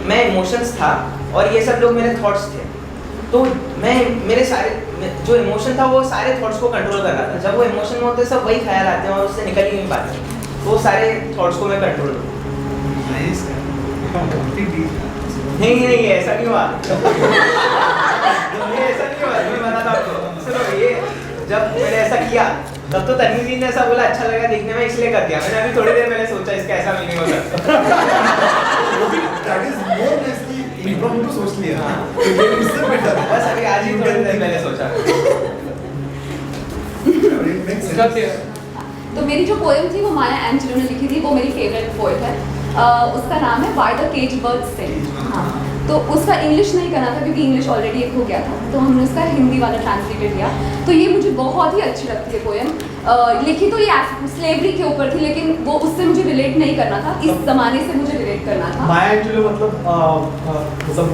मैं इमोशंस था और ये सब लोग मेरे थॉट्स थे। तो मैं मेरे सारे जो इमोशन था वो सारे थॉट्स को कंट्रोल कर रहा था। जब वो इमोशन में होते सब वही ख्याल आते हैं और उससे निकल ही नहीं पाते, तो वो सारे थॉट्स को मैं कंट्रोल करूँ। नहीं ऐसा नहीं हुआ। ये ऐसा नहीं हुआ, मैं बताता आपको। सुनो, ये जब मैंने ऐसा किया तब तो तन्वी जी ने ऐसा बोला अच्छा लगा देखने में, इसलिए कर दिया। मैंने अभी थोड़ी देर पहले सोचा इसका ऐसा मीनिंग हो सकता है। सोच लिया बस अभी आज ही थोड़ी देर पहले सोचा। तो मेरी जो पोएम थी वो माया एंजेलो ने लिखी थी, वो मेरी फेवरेट पोएट है। उसका नाम है व्हाई द केज बर्ड्स सिंग। हाँ, तो उसका इंग्लिश नहीं करना था क्योंकि इंग्लिश ऑलरेडी एक हो गया था, तो हमने उसका हिंदी वाला ट्रांसलेटेड किया। तो ये मुझे बहुत ही अच्छी लगती है पोएम। लिखी तो ये स्लेवरी के ऊपर थी, लेकिन वो उससे मुझे रिलेट नहीं करना था, इस ज़माने से मुझे रिलेट करना था। माया एंजेलो मतलब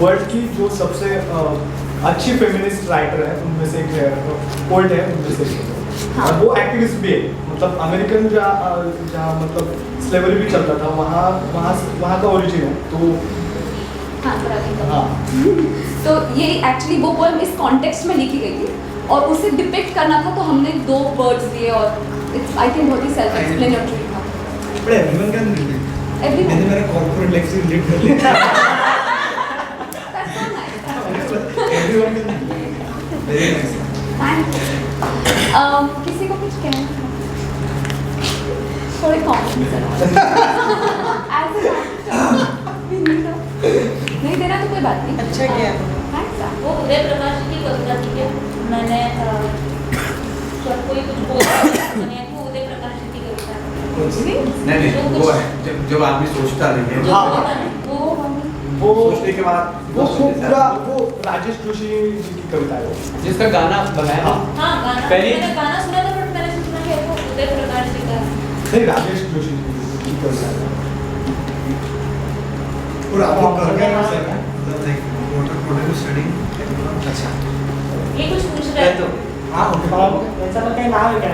वर्ल्ड की जो सबसे अच्छी फेमिनिस्ट राइटर है उनमें से एक, पोएट है उनमें से। हाँ। वो एक्टिविस्ट भी है, मतलब अमेरिकन जहाँ मतलब स्लेवरी भी चलता था वहाँ का ओरिजिन है। तो हाँ तो ये एक्चुअली वो पोएम इस कॉन्टेक्स्ट में लिखी गई थी और उसे डिपिक्ट करना था, तो हमने 2 वर्ड्स लिए और इट्स आई थिंक बहुत ही सेल्फ एक्सप्लेनेटरी था। बड़े एवरीवन कैन रिलेट। एवरीवन मैंने मेरा कॉर्पोरेट लेक्चर रिलेट कर लिया। Everyone can relate. Very nice. Thank you. किसी को कुछ कहना था? थोड़े कॉमेंट्स नहीं देना तो कोई बात नहीं। अच्छा किया। थैंक्स। वो उदय प्रकाश की कविता थी क्या? मैंने जब कोई कुछ बोलता है तो उदय प्रकाश की कविता नहीं वो है जब आदमी सोचता नहीं है। हाँ, वो सोचने के बाद वो पूरा वो राजेश जोशी जी की कविता है वो। जिसका गाना बनाया हाँ। हाँ गाना पहली- मैंने गाना सुना था बट मैंने सुना कि वो उदय प्रकाश जी का है। नहीं, राजेश जोशी जी की कविता है। और आप लोग कर क्या रहे हैं मतलब like what are you studying? अच्छा ये कुछ पूछ रहे हैं तो हाँ ओके। ऐसा लगता है नाम है क्या?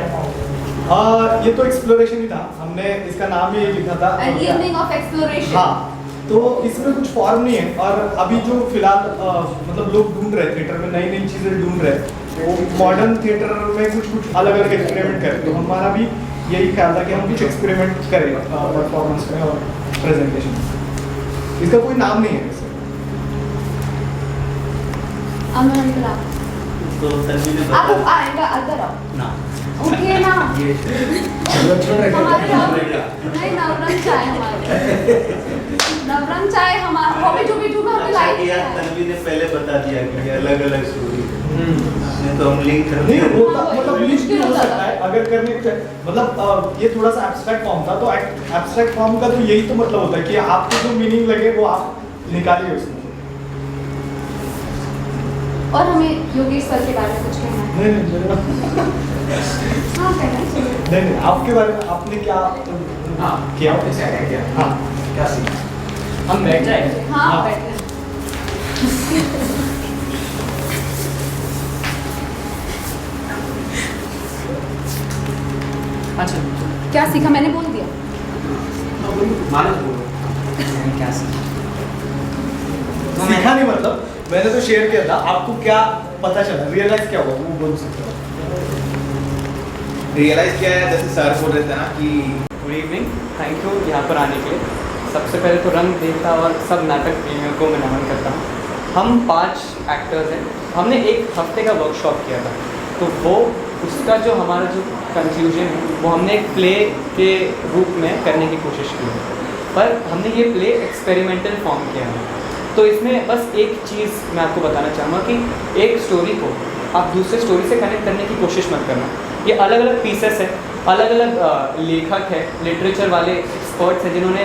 ये तो एक्सप्लोरेशन ही था, हमने इसका नाम ही लिखा था। An evening of exploration. हाँ, तो इसमें कुछ फॉर्म नहीं है और अभी जो फिलहाल मतलब लोग ढूंढ रहे थिएटर में नई नई चीज़ें ढूंढ रहे, वो मॉडर्न थिएटर में कुछ अलग अलग एक्सपेरिमेंट करें, तो हमारा भी यही ख्याल था कि हम कुछ एक्सपेरिमेंट करें परफॉर्मेंस में और प्रेजेंटेशन में। इसका कोई नाम नहीं है वैसे। अमन अंदर आओ। तो तन्वी ने आप बताया आएगा अंदर आओ। ना उठिए ना। हमारे यहाँ नहीं नवरंग चाय हमारे। नवरंग चाय हमारा हॉबी जो भी जो हमें अच्छा लाइक किया, है। तन्वी ने पहले बता दिया कि ये अलग अलग स्टोरी नहीं तो हम लिंक कर नहीं दिया। होता, मतलब लिस्ट भी हो सकता है अगर करने को मतलब ये थोड़ा सा एब्स्ट्रैक्ट फॉर्म था, तो एब्स्ट्रैक्ट फॉर्म का तो यही तो मतलब होता है कि आपको जो मीनिंग लगे वो आप निकालिए उसमें। और हमें योगेश सर के बारे में कुछ कहना है। नहीं नहीं मेरे हाँ कहना है। नहीं नहीं आपके बारे में आपने क्या हाँ किया? ऐसा है क्या? हाँ क्या सीखा? हम बैठ जाए। हाँ हाँ। बैठे। अच्छा क्या सीखा मैंने बोल दिया। मानस बोलो। मैंने क्या सीखा? सीखा नहीं मतलब मैंने तो शेयर किया था, आपको क्या पता चला, रियलाइज क्या हुआ वो बोल सकते हो। रियलाइज किया है जैसे सर बोल रहे थे ना कि गुड इवनिंग, थैंक यू यहाँ पर आने के लिए। सबसे पहले तो रंग देवता और सब नाटक प्रेमियों को मैं नमन करता हूँ। हम 5 एक्टर्स हैं, हमने 1 हफ्ते का वर्कशॉप किया था, तो वो उसका जो हमारा जो कंक्लूजन है वो हमने एक प्ले के रूप में करने की कोशिश की है, पर हमने ये प्ले एक्सपेरिमेंटल फॉर्म किया है। तो इसमें बस एक चीज़ मैं आपको बताना चाहूँगा कि एक स्टोरी को आप दूसरे स्टोरी से कनेक्ट करने की कोशिश मत करना। ये अलग अलग पीसेस है, अलग अलग लेखक है, लिटरेचर वाले एक्सपर्ट्स हैं जिन्होंने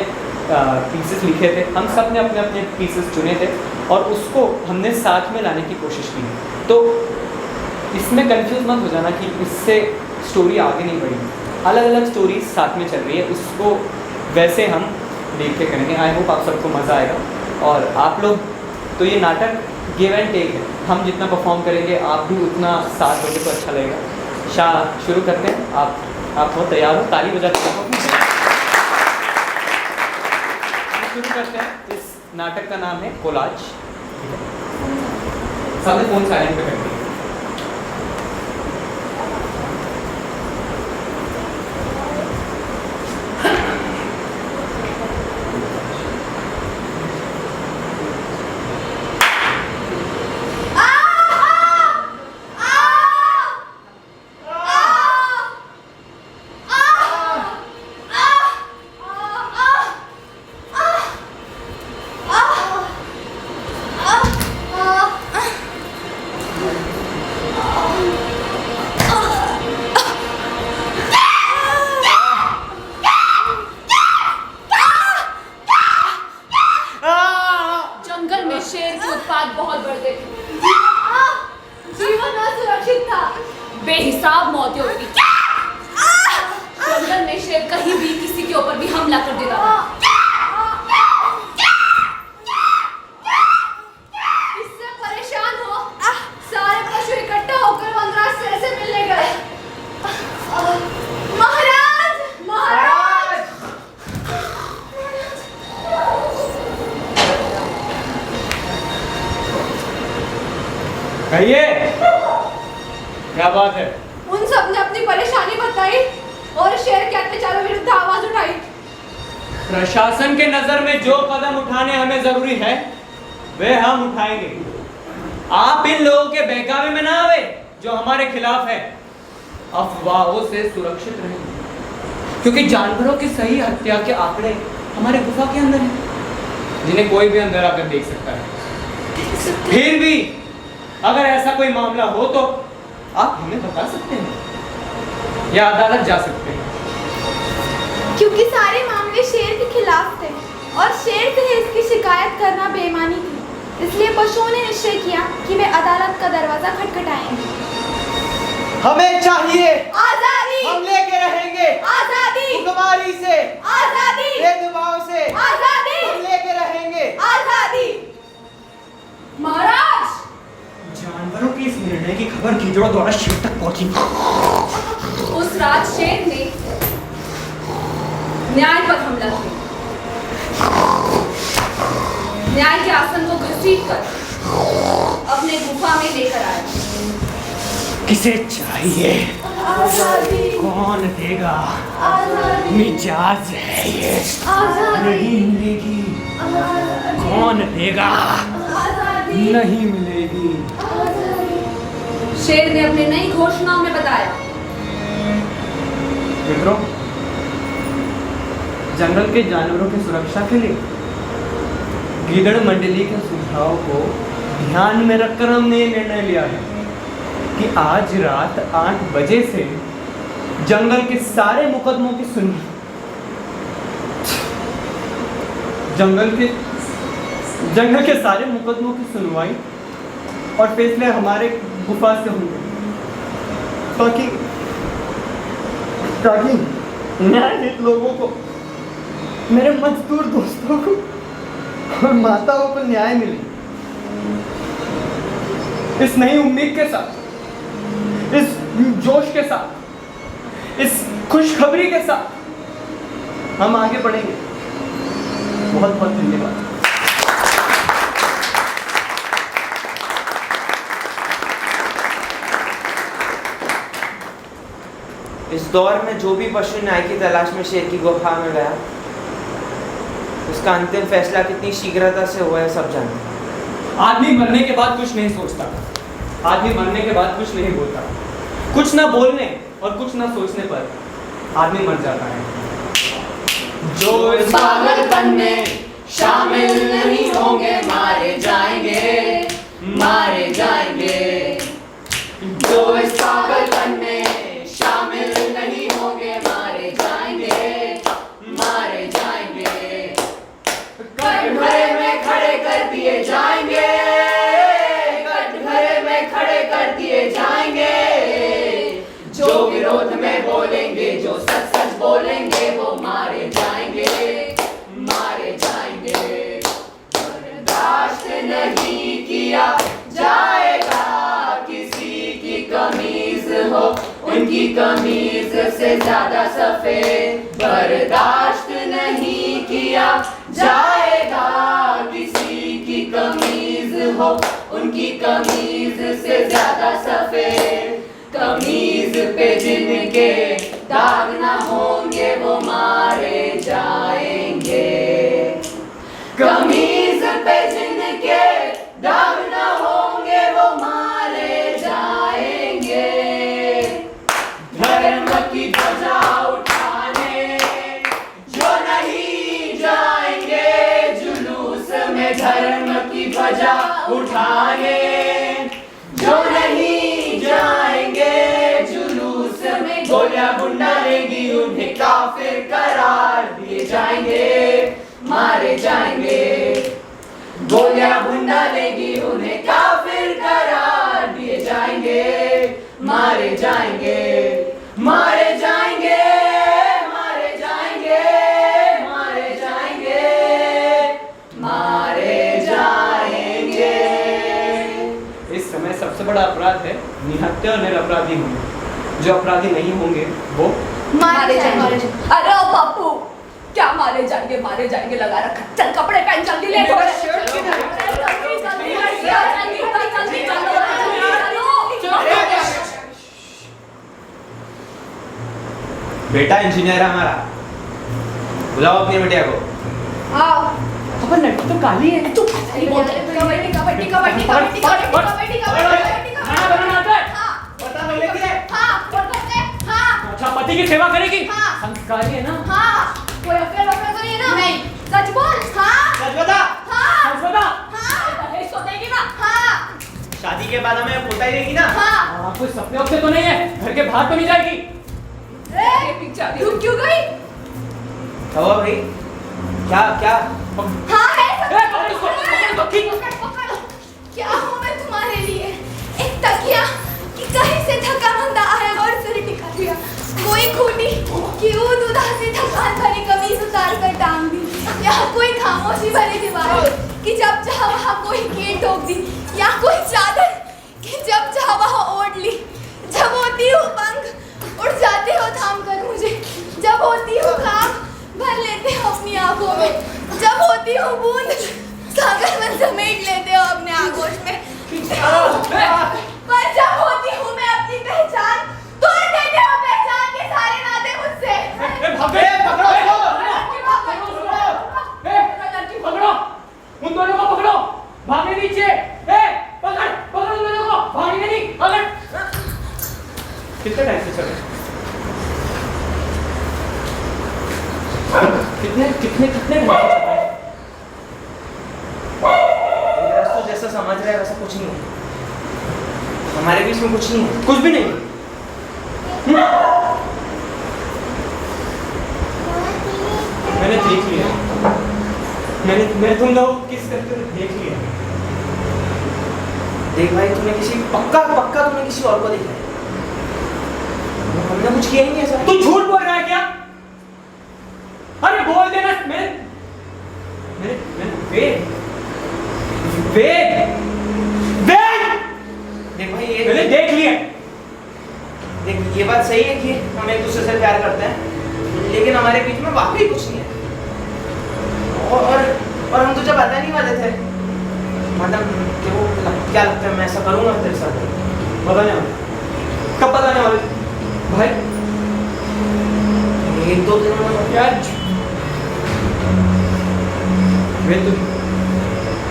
पीसेस लिखे थे। हम सब ने अपने अपने पीसेस चुने थे और उसको हमने साथ में लाने की कोशिश की। तो इसमें कंफ्यूज मत हो जाना कि इससे स्टोरी आगे नहीं बढ़ी। अलग अलग स्टोरी साथ में चल रही है, उसको वैसे हम देख के करेंगे। आई होप आप सबको मज़ा आएगा। और आप लोग तो ये नाटक गिव एंड टेक है, हम जितना परफॉर्म करेंगे आप भी उतना साथ दोगे तो अच्छा लगेगा। शुरू करते हैं। आप हो तैयार हो? ताली बजाते हो? शुरू करते हैं। इस नाटक का नाम है कोलाज। सबने फोन साइलेंट पे कर दिया। जंगल में शेर की उत्पात बहुत बढ़ गई। जीवन असुरक्षित था, बेहिसाब मौतें होती। जंगल में शेर कहीं भी किसी के ऊपर भी हमला कर देता था। इससे परेशान हो सारे पशु इकट्ठा होकर वनराज शेर से मिलने गए। महाराज, महाराज, कहिए क्या बात है? उन सब ने अपनी परेशानी बताई और शेर के अत्याचारों विरुद्ध आवाज उठाई। प्रशासन के नजर में जो कदम उठाने हमें जरूरी है वे हम उठाएंगे। आप इन लोगों के बहकावे में ना आवे जो हमारे खिलाफ है। अफवाहों से सुरक्षित रहें, क्योंकि जानवरों की सही हत्या के आंकड़े हमारे गुफा के अंदर हैं, जिन्हें कोई भी अंदर आकर देख सकता है। फिर भी अगर ऐसा कोई मामला हो तो आप हमें बता सकते हैं या अदालत जा सकते हैं। क्योंकि सारे मामले शेर के खिलाफ थे। और शेर से ही इसकी शिकायत करना बेईमानी थी। इसलिए पशुओं ने निश्चय किया कि वे अदालत का दरवाजा खटखटाएंगे। हमें चाहिए आजादी, हम लेके रहेंगे आजादी, हुक्मरानी से, आजादी, भेदभाव से, आजादी, हम लेके रहेंगे आजादी। महाराज, जानवरों के इस निर्णय की खबर कीचड़ों द्वारा शेर तक पहुंची। उस रात शेर ने न्याय पर हमला किया। न्याय के आसन को घसीट कर अपने गुफा में लेकर आया। किसे चाहिए? आजादी, कौन देगा? आजादी, मिजाज है ये, आजादी, नहीं मिलेगी। कौन देगा? आजादी, नहीं मिलेगी। आजादी। शेर ने अपनी नई घोषणाओं में बताया, मित्रों, जंगल के जानवरों की सुरक्षा के लिए गीदड़ मंडली के सुझाव को ध्यान में रखकर हमने ये निर्णय लिया है कि आज रात 8 बजे से जंगल के सारे मुकदमों की सुनवाई जंगल के सारे मुकदमों की सुनवाई और फैसले हमारे गुफा से होंगे, ताकि न्यायहित लोगों को, मेरे मजदूर दोस्तों को और माताओं को न्याय मिले। इस नई उम्मीद के साथ, इस जोश के साथ, इस खुशखबरी के साथ हम आगे बढ़ेंगे। बहुत बहुत धन्यवाद। इस दौर में जो भी पशु न्याय की तलाश में शेर की गुफा में गया, उसका अंतिम फैसला कितनी शीघ्रता से हुआ है सब जानते हैं। आदमी मरने के बाद कुछ नहीं सोचता, आदमी मरने के बाद कुछ नहीं बोलता। कुछ ना बोलने और कुछ ना सोचने पर आदमी मर जाता है। जो इस पागलपन में शामिल नहीं होंगे मारे जाएंगे, मारे जाएंगे। जो इस पागलपन में शामिल नहीं होंगे मारे जाएंगे, मारे जाएंगे। कटघरे में खड़े कर दिए जाएंगे, कटघरे में खड़े कर दिए जाएंगे। जो विरोध में बोलेंगे, जो सच सच बोलेंगे, वो मारे जाएंगे, मारे जाएंगे। बर्दाश्त नहीं किया जाएगा किसी की कमीज हो उनकी कमीज से ज्यादा सफेद। बर्दाश्त नहीं किया जाएगा किसी की कमीज हो उनकी कमीज से ज्यादा सफेद। कमीज पे जिनके दाग ना होंगे वो मारे जाएंगे। कमीज पे जिनके दाग ना होंगे वो मारे जाएंगे। धर्म की ध्वजा उठाने जो नहीं जाएंगे, जुलूस में धर्म की ध्वजा उठाने जो नहीं जाएंगे, जुलूस में गोलियां बुंडालेंगी, उन्हें काफिर करार दिए जाएंगे, मारे जाएंगे। गोलियां बुंडालेंगी, उन्हें काफिर करार दिए जाएंगे, मारे जाएंगे, मारे जाएंगे, मारे जाएंगे, मारे जाएंगे, मारे जाएंगे। इस समय सबसे बड़ा अपराध है निहत्थे और निरपराधी होंगे। जो अपराधी नहीं होंगे वो मारे जाएंगे। अरे ओ पप्पू, क्या मारे जाएंगे लगा रखा। चल कपड़े पहन, जल्दी ले। बेटा इंजीनियर है हमारा, बुलाओ अपनी बेटिया को। आओ। अपन लड़की तो काली है। चुप। कबड्डी कबड्डी कबड्डी कबड्डी कबड्डी कबड्डी। खाना बनाना आता है? हाँ, पता मिले कि नहीं? हाँ, और करते हैं? हाँ, अच्छा, पति की सेवा करेगी? हाँ। संस्कारी है ना? हाँ, कोई अफेयर वफेयर तो नहीं है ना? नहीं, सच बोल। हाँ, सच बता। हाँ, सच बता। हाँ, दहेज तो देगी ना? हाँ, शादी के बाद हमें पोता ही देगी ना? हाँ। कोई सपने वपने तो नहीं है? घर के बाहर तो नहीं जाएगी? तू क्यों गई? कहो भाई, क्या क्या हाँ है पकड़ो। क्या हूँ मैं तुम्हारे लिए? एक तकिया कि कहीं से थका मंदा आया और सिर टिका दिया, कोई खूटी कि ऊद उदासी थकान भरी कमीज उतार कर टांग दी, यहाँ कोई खामोशी भरी दीवार कि जब चाह वहाँ कोई कील ठोक दी, या कोई चादर कि जब चाह वहाँ ओढ़ ली। जब होती हूँ पंख उड़ जाते हो थाम कर मुझे, जब होती हूँ खाक भर लेते हो अपनी आंखों में, जब होती हूँ बूंद सागर में समेट लेते हो अपने आगोश में, पर जब होती हूँ मैं अपनी पहचान तोड़ देते हो पहचान के सारे नाते मुझसे। पकड़ो उन दोनों को, पकड़ो, भागे नीचे। पकड़ पकड़ो उन दोनों को, भागने नहीं, पकड़। कितने टाइम से चले? कितने कितने कितने तो जैसा समझ रहा है वैसा कुछ नहीं है, हमारे बीच में कुछ नहीं है। कुछ भी नहीं। मैंने देख लिया, मैंने तुम लोग किस करते देख लिया। देख भाई, तूने किसी पक्का तूने किसी और को देखा है? हमने कुछ किया ही नहीं ऐसा। तू झूठ बोल रहा है क्या? अरे बोल देना। मैंने देख भाई, ये मैंने देख लिया। देख, ये बात सही है कि हम एक दूसरे से प्यार करते हैं, लेकिन हमारे बीच में वाकई कुछ नहीं है। और हम तुझे बताने वाले थे, मतलब क्या लगता है मैं ऐसा करूंगा तेरे साथ? बताने वाले? कब बताने वाले भाई? एक दो दिन में यार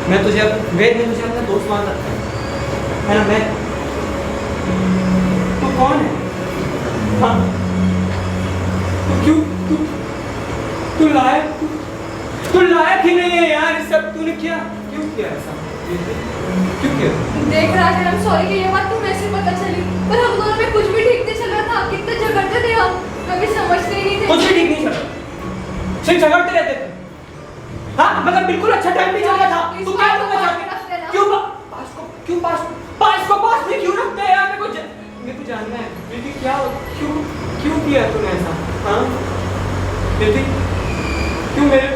मैं तुझे अपना दोस्त मान रखता है ना? मैं तू कौन है? हाँ, तू लायक ही नहीं है यार। सब तूने क्या क्यों किया ऐसा? क्यों किया? देख राजन, I'm sorry कि ये बात तुम्हें ऐसे पता चली, पर हम दोनों में कुछ भी ठीक नहीं चल रहा था। कितने झगड़ते थे हम, कभी समझते ही नहीं थे। कुछ भी ठीक नहीं चल रहा, सिर्फ झगड़ते रहते थे। हाँ, मतलब बिल्कुल अच्छा टाइम नहीं चल रहा था। तू क्या करना चाहती है? क्यों पास में क्यों रखते हैं यार? मेरे को जानना है प्रीति, क्या क्यों किया तूने ऐसा? हाँ प्रीति, क्यों मेरे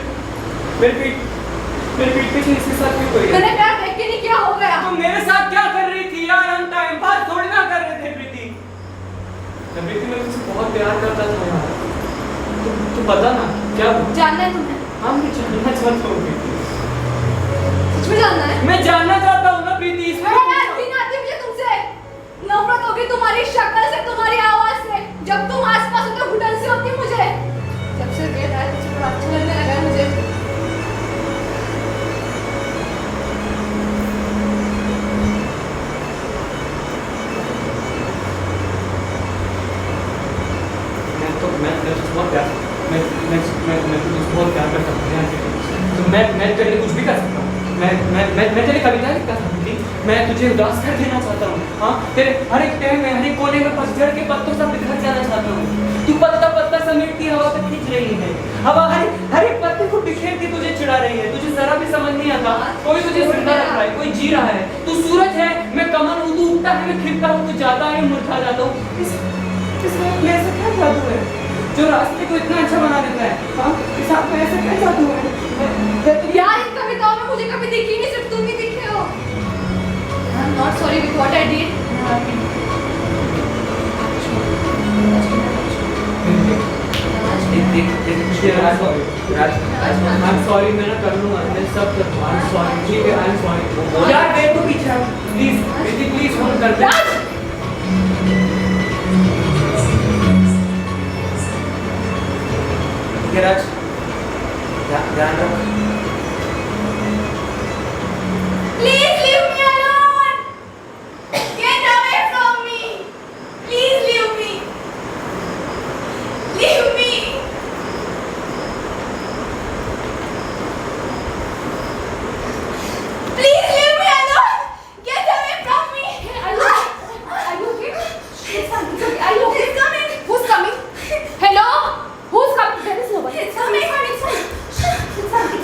पीठ पीछे इसके साथ क्यों करी? मैंने प्यार देख के नहीं, क्या हो गया? तुम मेरे साथ क्या कर रही थी यार? हम टाइम पास थोड़ी ना कर रहे थे प्रीति। मैं तुझसे बहुत प्यार करता था यार। तू बता ना क्या जानना है तुम्हें? हाँ, मैं जानना चाहता हूँ प्रीति। सच में जानना है? मैं जानना चाहता हूँ ना प्रीति। इसमें मुझे तुमसे नफरत होगी, तुम्हारी शक्ल से, तुम्हारी आवाज से। जब तुम आसपास हो तो घुटन से होती मुझे। सबसे बेहतर है, तुझे बड़ा अच्छा लगने लगा है मुझे। मैं बहुत प्यार करता हूँ यार। तो मैं तेरे लिए कुछ भी कर सकता हूँ। मैं तेरी कविता लिख सकती थी, मैं तुझे उदास कर देना चाहता हूँ। हाँ, तेरे हर एक तह में, हर एक कोने में पतझड़ के पत्तों से बिखर जाना चाहता हूँ। तू पत्ता समेटती हवा से खींच रही है, हवा हर एक पत्ते को बिखेर के तुझे चिढ़ा रही है। तुझे जरा भी समझ नहीं आता, कोई तुझे जिंदा रख रहा है, कोई जी रहा है। तू सूरज है, मैं कमल हूँ। तू उगता है, मैं खिलता हूँ। तू जाता है, मुरझा जाता हूँ। इसमें ऐसा क्या जादू है जो रास्ते को इतना अच्छा बना देता है? हाँ, इस आप में ऐसा क्या जादू है? यार, इन कविताओं में मुझे कभी दिखी नहीं, सिर्फ तुम ही दिखे हो। I'm not sorry with what I did. I'm sorry, मैं ना कर लूँगा, मैं सब कर दूँगा। I'm sorry, ठीक है, I'm sorry। यार देख तो पीछे, प्लीज फोन कर दे। राज, ध्यान रख। Please leave me alone. Get away from me. Please leave me. Leave me. Please leave me alone. Get away from me. Are you okay? Are you okay? Who's coming? Hello? Who's coming? There is nobody. It's coming. It's fine.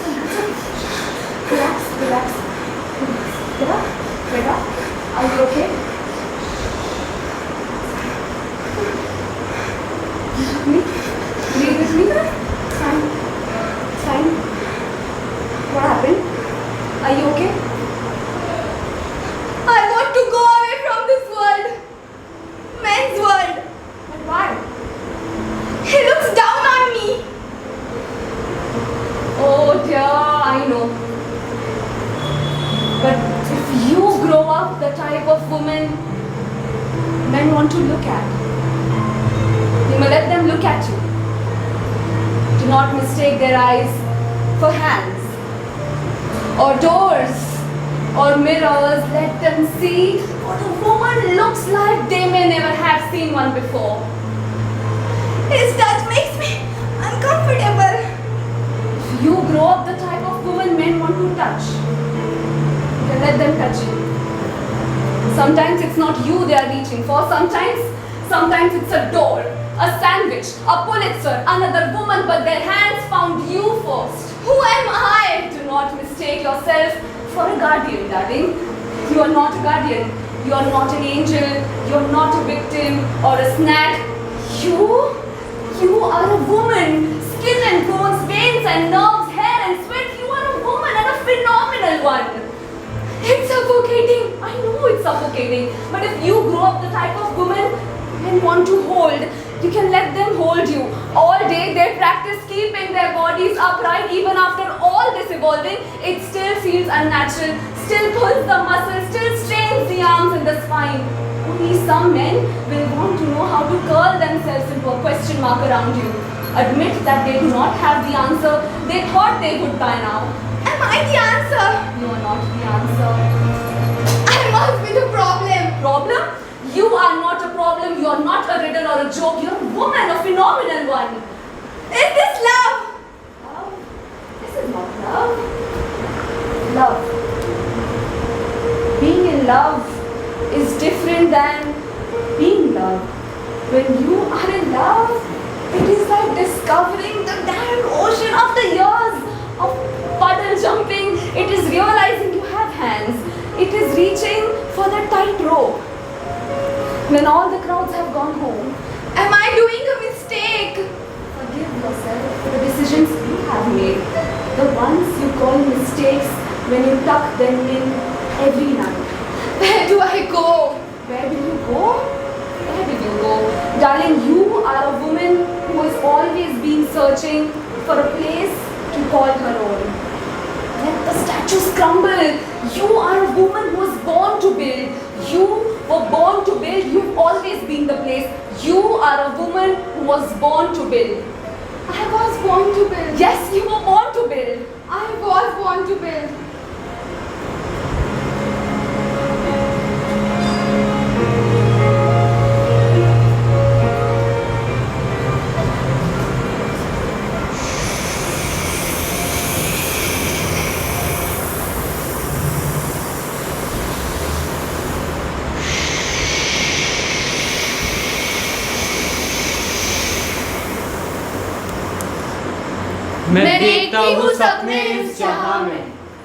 not mistake their eyes for hands or doors or mirrors. Let them see what a woman looks like. They may never have seen one before. His touch makes me uncomfortable. If you grow up the type of woman men want to touch, you can let them touch you. Sometimes it's not you they are reaching for. Sometimes it's a door, a sandwich, a Pulitzer, another woman, but their hands found you first. Who am I? Do not mistake yourself for a guardian, darling. You are not a guardian. You are not an angel. You are not a victim or a snack. You are a woman. Skin and bones, veins and nerves, hair and sweat. You are a woman and a phenomenal one. It's suffocating. I know it's suffocating. But if you grow up the type of woman and want to hold, you can let them hold you. All day they practice keeping their bodies upright. Even after all this evolving, it still feels unnatural, still pulls the muscles, still strains the arms and the spine. Only some men will want to know how to curl themselves into a question mark around you. Admit that they do not have the answer they thought they would by now. Am I the answer? You are not the answer. I must be the problem. Problem? You are not a problem. You are not a riddle or a joke. You are a woman, a phenomenal one. Is this love? Love? This is not love. Love. Being in love is different than being loved. When you are in love, it is like discovering the damn ocean of the years of puddle jumping. It is realizing you have hands. It is reaching for the tight rope. When all the crowds have gone home, Am I doing a mistake? forgive yourself for the decisions you have made. The ones you call mistakes when you tuck them in every night. Where do I go? Where will you go? Where will you go? Darling, you are a woman who has always been searching for a place to call her own. Let the statues crumble. You are a woman who was born to build. You were born to build. You've always been the place. You are a woman who was born to build. I was born to build. Yes, you were born to build. I was born to build. मैं देखता हूँ सपने इस जहां में।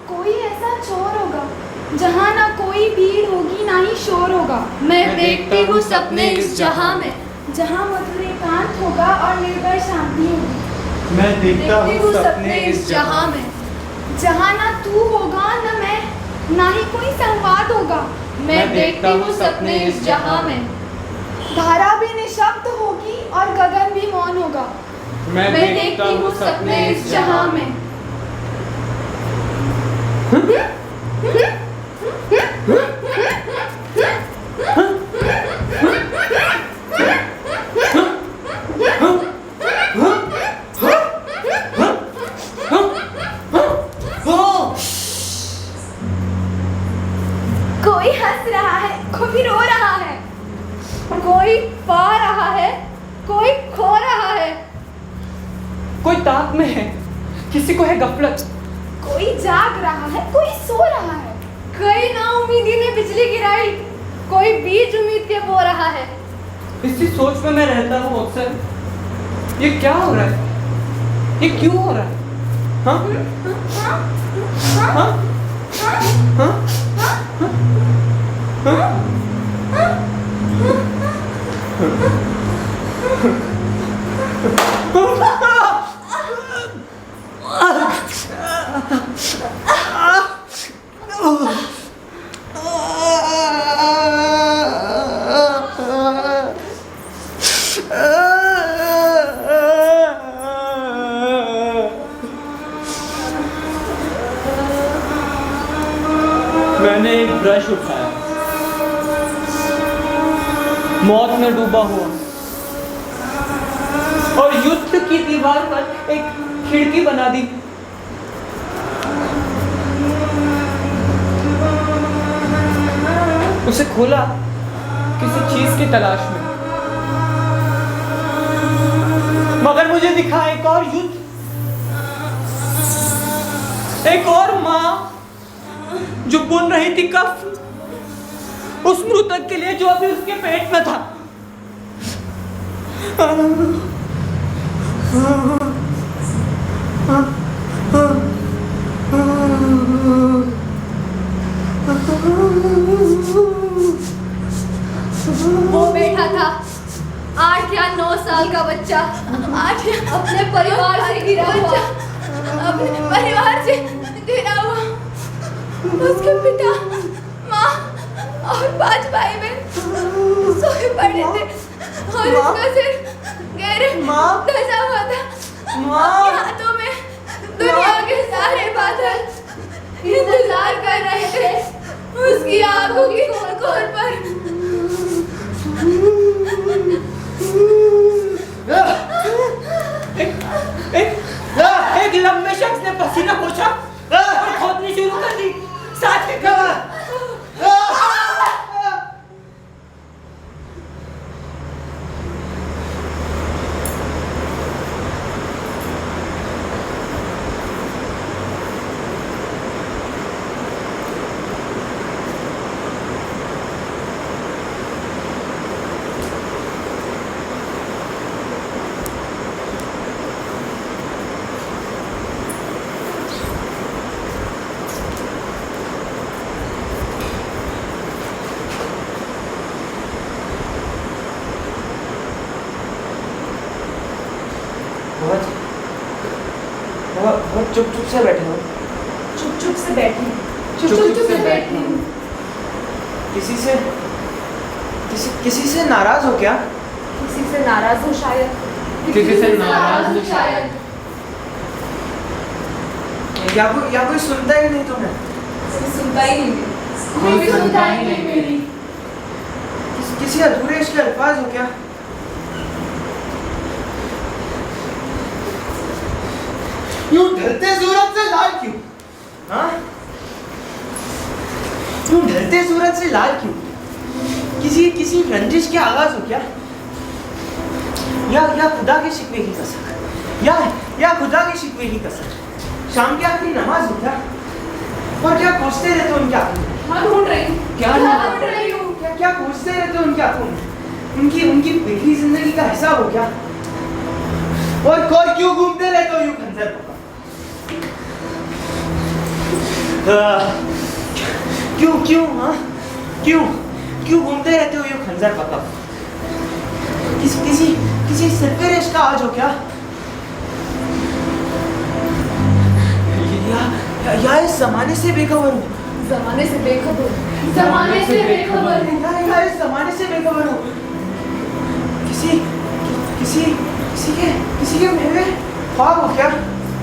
कोई ऐसा चोर होगा जहाँ ना कोई भीड़ होगी ना ही शोर होगा। मैं देखती हूँ सपने इस जहां में, जहाँ मधुर एकांत होगा और निर्भय शांति होगी। मैं देखता देखती हूँ सपने इस जहां में, जहाँ ना तू होगा ना मैं, ना ही कोई संवाद होगा। मैं देखती हूँ सपने इस जहां में, धारा भी निशब्द होगी और गगन भी मौन होगा। मैं देखती हूँ सपने इस जहां में। कोई हंस रहा है, कोई रो रहा है, कोई पा रहा है, कोई खो रहा है। कोई ताक में है, किसी को है गफलत। कोई जाग रहा है, कोई सो रहा है। कोई नाउमीदी ने बिजली गिराई, कोई बीज उम्मीद के बो रहा है। इसी सोच में मैं रहता हूँ अक्सर। ये क्या हो रहा है? ये क्यों हो रहा है? हाँ? हाँ? हाँ? मैंने एक ब्रश उठाया, मौत में डूबा हुआ और युद्ध की दीवार पर एक खिड़की बना दी। उसे खोला किसी चीज की तलाश में, मगर मुझे दिखा एक और युद्ध, एक और माँ जो बुन रही थी कफ उस मृतक के लिए जो अभी उसके पेट में था। वो बैठा था 8 या 9 साल का बच्चा, 8 अपने परिवार से घिरा हुआ, अपने परिवार से घिरा हुआ। उसके पिता, माँ और 5 भाई बहन सोए पड़े थे और उसका सिर गहरे धंसा हुआ था। उसके हाथों में दुनिया के सारे बादल इंतजार कर रहे थे उसकी आंखों की खोल पर। एक लंबे शख्स ने पसीना पोंछा और खोदनी शुरू कर दी। साथ में चुप चुप से बैठे हो। चुप से बैठी हूँ। किसी से नाराज हो क्या? किसी से नाराज हूँ शायद। या कोई सुनता ही नहीं तुम्हें? सुनता ही नहीं। किसी अधूरे इश्क के अल्फाज हो क्या? यूं ढलते सूरज से लाल क्यों? हाँ? यूं ढलते सूरज से लाल क्यों? किसी रंजिश के आगाज हो क्या? या खुदा के शिकवे की कसम? या खुदा के शिकवे की कसम? शाम की आखिरी नमाज हो क्या? और क्या खोजते रहते हो उनकी आंखों में? हाँ ढूंढ रही हूँ। क्या खोजते रहते हो उनकी आंखों में? उनकी पिछली जिंदगी का हिसाब हो क्या? और क्यों घूमते रहते हो यूं खंजर पकड़? क्यों घूमते रहते हो यूं खंजर पकड़? किसी सिर पे रेश का आज हो क्या? या इस जमाने से बेखबर हूँ। जमाने से बेखबर हूँ। या इस जमाने से बेखबर हूँ। किसी के मेरे ख्वाब हो क्या?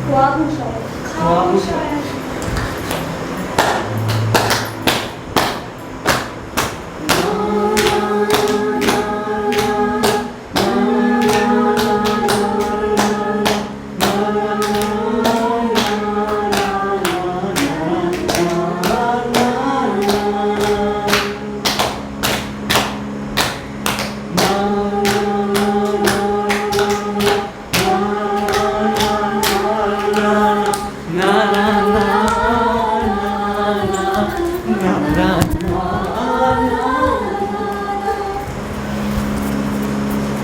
ख्वाब हूँ शायद।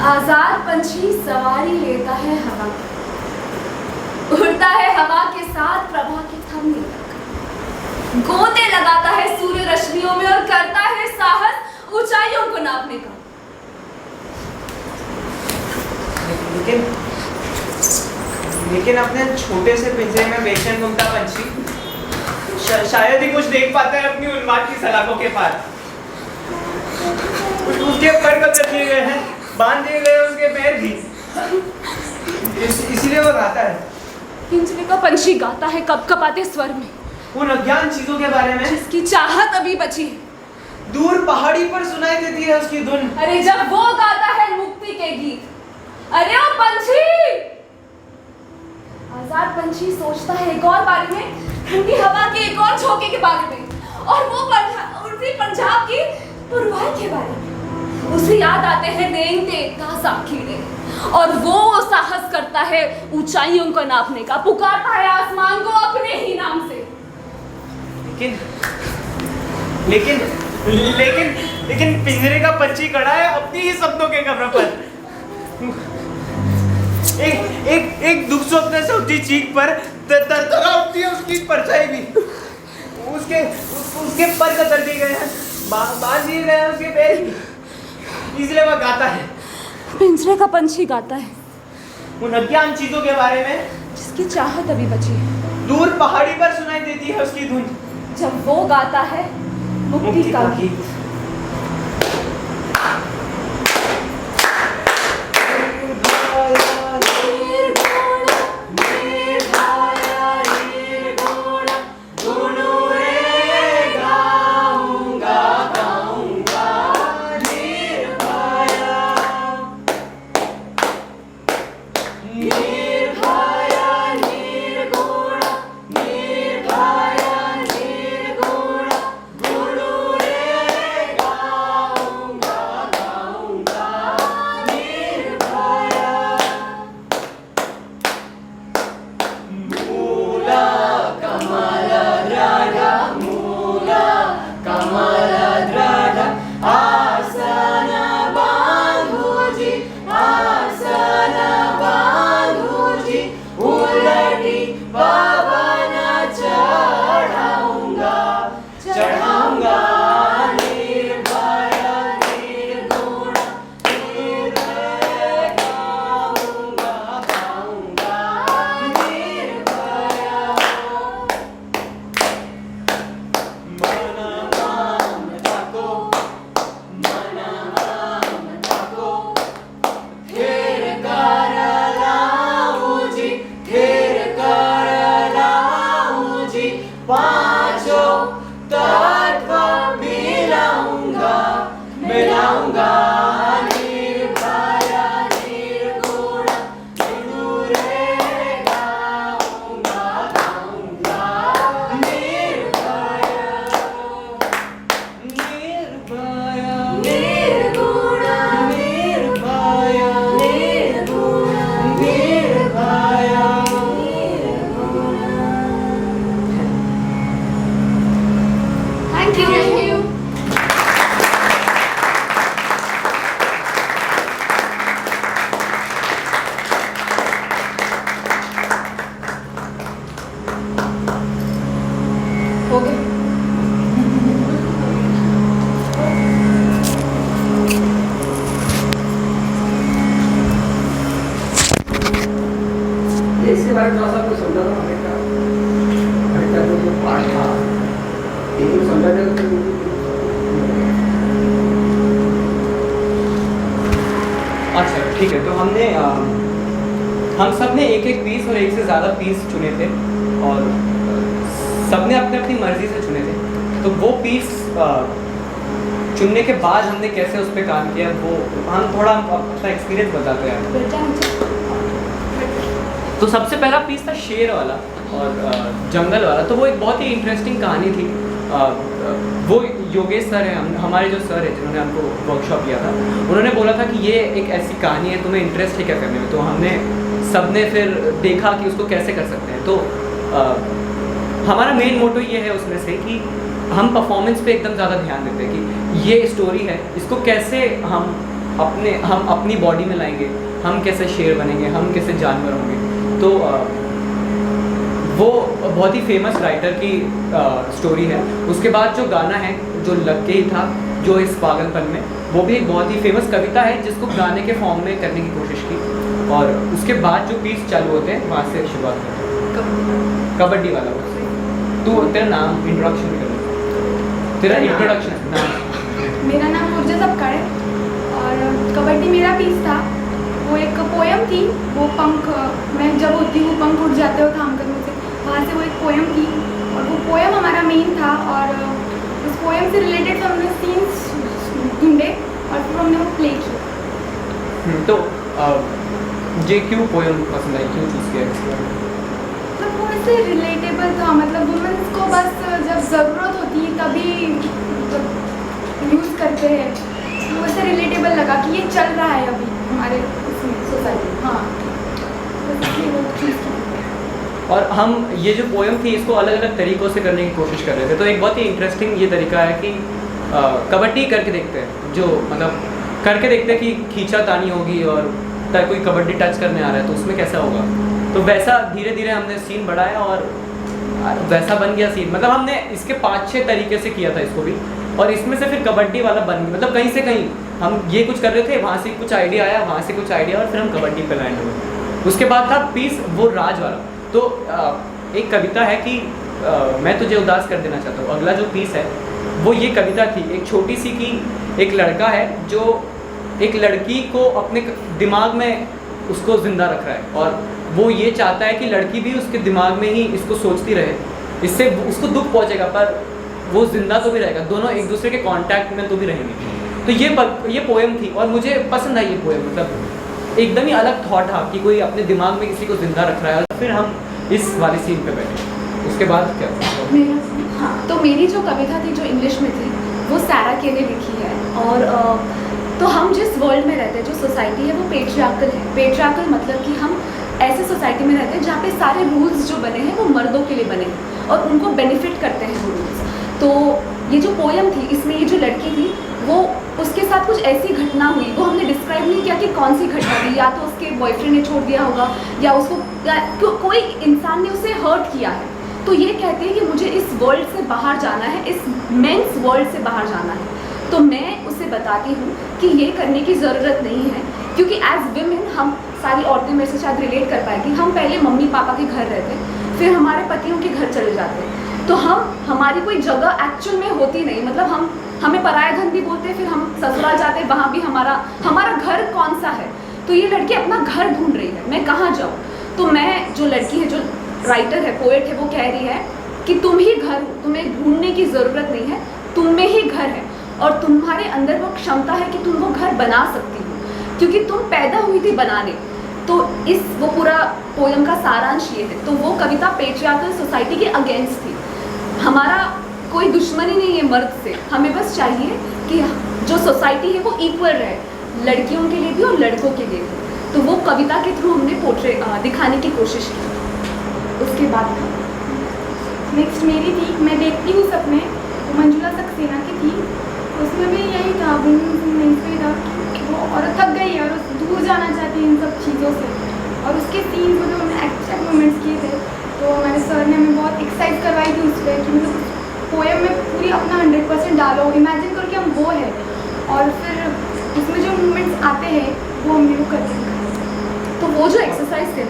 आजाद पंछी सवारी लेता है हवा, उड़ता है हवा के साथ प्रभा के थमने तक, गोते लगाता है सूर्य रश्मियों में और करता है साहस ऊंचाइयों को नापने का। लेकिन अपने छोटे से पिंजरे में बेचैन घूमता पंछी शायद ही कुछ देख पाता है अपनी उन्माद की सलाखों के पार। उसके पर कतर किए गए हैं, बांध दिए गए उसके पैर भी, इसीलिए वो गाता है। पिंजरे का पंछी गाता है कपकपाते स्वर में उन अज्ञान चीजों के बारे में जिसकी चाहत अभी बची है। दूर पहाड़ी पर सुनाई देती है उसकी धुन। अरे जब वो गाता है मुक्ति के गीत, अरे ओ पंछी बेकार पंछी सोचता है एक और बारे में, ठंडी हवा के एक और झोंके के बारे में, और वो उसी पंजाब की पुरवाई के बारे में। उसे याद आते हैं रेंगते ताज़ा कीड़े, और वो साहस करता है ऊंचाइयों को नापने का, पुकारता है आसमान को अपने ही नाम से। लेकिन पिंजरे का पंछी खड़ा है अपनी ही सपनों के कब्र पर। एक दुख स्वप्न से उठती चीख पर तरतरा उठती है उसकी परछाई भी। उसके पर कतर दिए गए हैं, बांध दिए गए हैं उसके पैर भी, इसलिए वह गाता है। पिंजरे का पंछी गाता है उन अज्ञान चीजों के बारे में जिसकी चाहत अभी बची है। दूर पहाड़ी पर सुनाई देती है उसकी धुन। जब वो गाता है मुक्ति का गीत। इसके बारे में थोड़ा सा आपको समझा दो। हमें का जो पार्ट था लेकिन समझा जाए तो अच्छा ठीक है। तो हमने हम सब ने एक एक पीस और एक से ज़्यादा पीस चुने थे और सब ने अपने अपनी मर्जी से चुने थे। तो वो पीस चुनने के बाद हमने कैसे उस पर काम किया वो हम थोड़ा अपना एक्सपीरियंस बताते हैं। तो सबसे पहला पीस था शेर वाला और जंगल वाला। तो वो एक बहुत ही इंटरेस्टिंग कहानी थी। वो योगेश सर हैं, हमारे जो सर हैं जिन्होंने हमको वर्कशॉप किया था, उन्होंने बोला था कि ये एक ऐसी कहानी है, तुम्हें इंटरेस्ट है क्या करने में। तो हमने सब ने फिर देखा कि उसको कैसे कर सकते हैं। तो हमारा मेन मोटो ये है उसमें से कि हम परफॉर्मेंस पे एकदम ज़्यादा ध्यान देते हैं कि ये स्टोरी है, इसको कैसे हम अपनी बॉडी में लाएंगे, हम कैसे शेर बनेंगे, हम कैसे जानवर होंगे। तो वो बहुत ही फेमस राइटर की स्टोरी है। उसके बाद जो गाना है जो लग के ही था, जो इस पागलपन में, वो भी एक बहुत ही फेमस कविता है जिसको गाने के फॉर्म में करने की कोशिश की। और उसके बाद जो पीस चालू होते हैं वहाँ से शुरुआत करते हैं। कबड्डी वाला वो तू तेरा नाम इंट्रोडक्शन भी कर, तेरा इंट्रोडक्शन नाम। मेरा नाम ऊर्जा सबका है और कबड्डी मेरा पीस था। वो एक पोयम थी, वो पंख, मैं जब होती हूँ पंख उड़ जाते हो थाम कर मुझसे, वहाँ से वो एक पोयम थी और वो पोयम हमारा मेन था। और उस पोयम से रिलेटेड हमने सीन्स ढूंढे और फिर हमने वो प्ले किया। तो ये क्यों पोयम पसंद आई, क्यों चूज़ किया? मतलब वो ऐसे रिलेटेबल था, मतलब वुमेन्स को बस जब ज़रूरत होती है तभी यूज़ करते हैं, वो ऐसे रिलेटेबल लगा कि ये चल रहा है अभी हमारे सोसाइटी। हाँ, तो इसलिए वो चीज़ की। और हम ये जो पोएम थी इसको अलग अलग तरीक़ों से करने की कोशिश कर रहे थे। तो एक बहुत ही इंटरेस्टिंग ये तरीका है कि कबड्डी करके देखते हैं, जो मतलब करके देखते हैं कि खींचातानी होगी और कोई कबड्डी टच करने आ रहा है तो उसमें कैसा होगा। तो वैसा धीरे धीरे हमने सीन बढ़ाया और वैसा बन गया सीन। मतलब हमने इसके 5-6 तरीके से किया था इसको भी, और इसमें से फिर कबड्डी वाला बन गया। मतलब कहीं से कहीं हम ये कुछ कर रहे थे, वहाँ से कुछ आइडिया आया, वहाँ से कुछ आइडिया, और फिर हम कबड्डी पे लैंड हुए। उसके बाद था पीस वो राज वाला। तो एक कविता है कि मैं तुझे उदास कर देना चाहता हूँ। अगला जो पीस है वो ये कविता थी एक छोटी सी कि एक लड़का है जो एक लड़की को अपने दिमाग में उसको ज़िंदा रख रहा है, और वो ये चाहता है कि लड़की भी उसके दिमाग में ही इसको सोचती रहे, इससे उसको दुख पहुंचेगा पर वो ज़िंदा तो भी रहेगा, दोनों एक दूसरे के कांटेक्ट में तो भी रहेंगे। तो ये पोएम थी और मुझे पसंद आई ये पोएम। मतलब एकदम ही अलग थॉट था कि कोई अपने दिमाग में किसी को ज़िंदा रख रहा है, और फिर हम इस वाले सीन पे बैठे। उसके बाद क्या? हाँ, तो मेरी जो कविता थी जो इंग्लिश में थी वो सारा के ने लिखी है। और तो हम जिस वर्ल्ड में रहते हैं, जो सोसाइटी है वो पेट्रियार्कल है। पेट्रियार्कल मतलब कि हम ऐसे सोसाइटी में रहते हैं जहाँ पे सारे रूल्स जो बने हैं वो मर्दों के लिए बने हैं और उनको बेनिफिट करते हैं वो रूल्स। तो ये जो पोएम थी इसमें ये जो लड़की थी वो उसके साथ कुछ ऐसी घटना हुई, वो हमने डिस्क्राइब नहीं किया कि कौन सी घटना थी, या तो उसके बॉयफ्रेंड ने छोड़ दिया होगा या उसको या कोई इंसान ने उसे हर्ट किया है। तो ये कहते हैं कि मुझे इस वर्ल्ड से बाहर जाना है, इस मेंस वर्ल्ड से बाहर जाना है। तो मैं उसे बताती हूँ कि ये करने की ज़रूरत नहीं है, क्योंकि एज विमेन हम सारी औरतें मेरे से शायद रिलेट कर पाएगी। हम पहले मम्मी पापा के घर रहते, फिर हमारे पतियों के घर चले जाते, तो हमारी कोई जगह एक्चुअल में होती नहीं। मतलब हमें पराया धन भी बोलते, फिर हम ससुराल जाते, वहाँ भी हमारा घर कौन सा है। तो ये लड़की अपना घर ढूंढ रही है, मैं कहाँ जाऊँ। तो मैं जो लड़की है, जो राइटर है, पोएट है, वो कह रही है कि तुम ही घर हो, तुम्हें ढूंढने की ज़रूरत नहीं है, तुम में ही घर है और तुम्हारे अंदर वो क्षमता है कि तुम वो घर बना सकती हो, क्योंकि तुम पैदा हुई थी बनाने। तो वो पूरा पोएम का सारांश ये है। तो वो कविता पेट्रियार्कल सोसाइटी के अगेंस्ट थी। हमारा कोई दुश्मनी नहीं है मर्द से, हमें बस चाहिए कि जो सोसाइटी है वो इक्वल रहे, लड़कियों के लिए भी और लड़कों के लिए भी। तो वो कविता के थ्रू हमने दिखाने की कोशिश की। उसके बाद नेक्स्ट मेरी थी, मैं देखती हूँ सपने, मंजुला सक्सेना की थी। उसमें भी यही था, वो औरत थक गई है और दूर जाना चाहती है इन सब चीज़ों से। और उसके सीन को जो हमने एक्चुअल मोमेंट्स किए थे, तो हमारे सर ने हमें बहुत एक्सरसाइज करवाई थी उस पर कि मतलब पोएम में पूरी अपना 100% डालो, इमेजिन करके हम वो है, और फिर उसमें जो मूवमेंट्स आते हैं वो हमने वो करते हैं। तो वो जो एक्सरसाइज थे,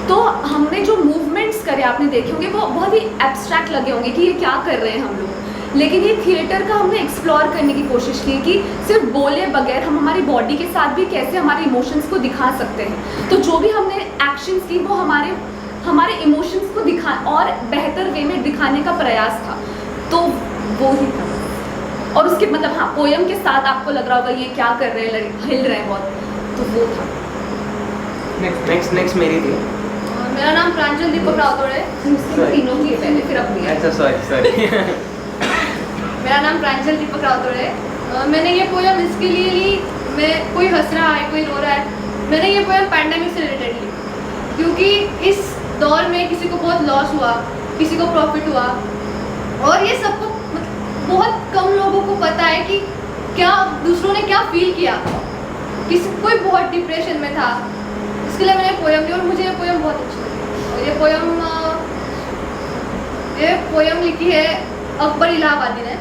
तो हमने जो मूवमेंट्स करे आपने देखे होंगे, वो बहुत ही एब्स्ट्रैक्ट लगे होंगे कि ये क्या कर रहे हैं हम लोग, लेकिन ये थिएटर का हमने एक्सप्लोर करने की कोशिश की कि सिर्फ बोले बगैर हम हमारी बॉडी के साथ भी कैसे हमारे इमोशंस को दिखा सकते हैं। तो जो भी हमने एक्शंस की वो हमारे इमोशंस को दिखा और बेहतर वे में दिखाने का प्रयास था। तो वो ही था। और उसके मतलब हाँ, पोएम के साथ आपको लग रहा होगा ये क्या कर रहे हैं, हिल रहे हैं बहुत, तो वो था। नेक्स्ट मेरी थी। मेरा नाम प्रांजल दीपक राठौड़ है। उसके तीनों की है पहले, फिर अपनी है। अच्छा सॉरी मेरा नाम प्रांजल दीपक राठौड़ है। मैंने ये पोएम इसके लिए ली, मैं कोई हंस रहा है, कोई रो रहा है, मैंने ये पोएम पैंडेमिक से रिलेटेड ली, क्योंकि इस दौर में किसी को बहुत लॉस हुआ, किसी को प्रॉफिट हुआ, और ये सबको बहुत कम लोगों को पता है कि क्या दूसरों ने क्या फील किया। कोई बहुत डिप्रेशन में था, इसके लिए मैंने पोएम ली और मुझे ये पोएम बहुत अच्छी लगी। और ये पोएम लिखी है अकबर इलाहाबादी ने।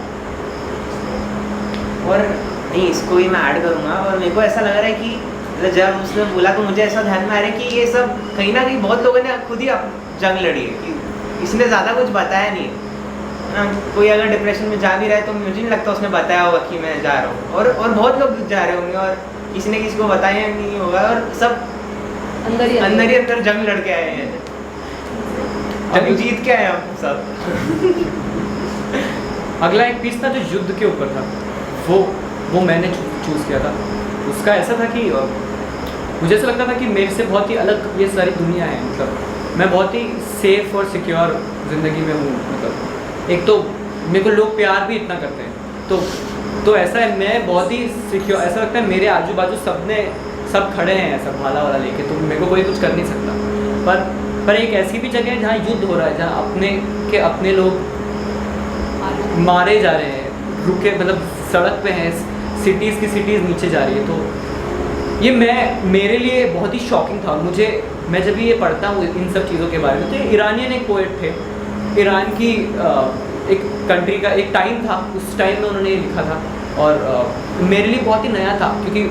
और नहीं, इसको ही मैं ऐड करूँगा। और मेरे को ऐसा लग रहा है कि मतलब जब उसने बोला तो मुझे ऐसा ध्यान में आ रहा है कि ये सब कहीं ना कहीं बहुत लोगों ने खुद ही जंग लड़ी है, कि इसने ज़्यादा कुछ बताया नहीं है ना। कोई अगर डिप्रेशन में जा भी रहा है तो मुझे नहीं लगता उसने बताया होगा कि मैं जा रहा हूँ, और बहुत लोग जा रहे होंगे और किसी ने किसी को बताया नहीं होगा, और सब अंदर ही अंदर जंग लड़के आए हैं, जंग जीत के आए हम सब। अगला एक पीस था जो युद्ध के ऊपर था, वो मैंने चूज़ किया था। उसका ऐसा था कि मुझे ऐसा लगता था कि मेरे से बहुत ही अलग ये सारी दुनिया है। मतलब मैं बहुत ही सेफ और सिक्योर ज़िंदगी में हूँ। मतलब एक तो मेरे को लोग प्यार भी इतना करते हैं, तो ऐसा है, मैं बहुत ही सिक्योर, ऐसा लगता है मेरे आजू बाजू सब खड़े हैं ऐसा भाला वाला लेके, तो मेरे को कोई कुछ कर नहीं सकता। पर एक ऐसी भी जगह है जहाँ युद्ध हो रहा है, जहाँ अपने लोग मारे जा रहे हैं, रुके मतलब सड़क पे हैं, सिटीज़ की सिटीज़ नीचे जा रही है। तो ये मेरे लिए बहुत ही शॉकिंग था। मैं जब ये पढ़ता हूँ इन सब चीज़ों के बारे में, तो ईरानियन एक पोएट थे, ईरान की एक कंट्री का एक टाइम था, उस टाइम में उन्होंने ये लिखा था, और मेरे लिए बहुत ही नया था, क्योंकि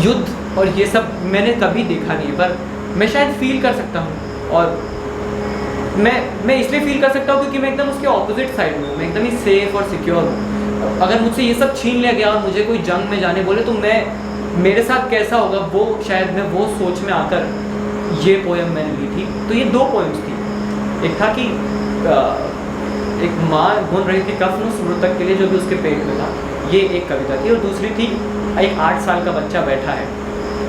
युद्ध और ये सब मैंने कभी देखा नहीं है, पर मैं शायद फील कर सकता हूँ। और मैं इसलिए फील कर सकता हूँ क्योंकि मैं एकदम उसके ऑपोजिट साइड में हूँ, मैं एकदम ही सेफ और सिक्योर हूँ। अगर मुझसे ये सब छीन लिया गया और मुझे कोई जंग में जाने बोले, तो मेरे साथ कैसा होगा, वो शायद मैं वो सोच में आकर ये पोएम मैंने ली थी। तो ये 2 पोएम्स थी, एक था कि एक माँ बुन रही थी कफन उस मृतक के लिए जो भी उसके पेट में था, ये एक कविता थी, और दूसरी थी एक 8 साल का बच्चा बैठा है।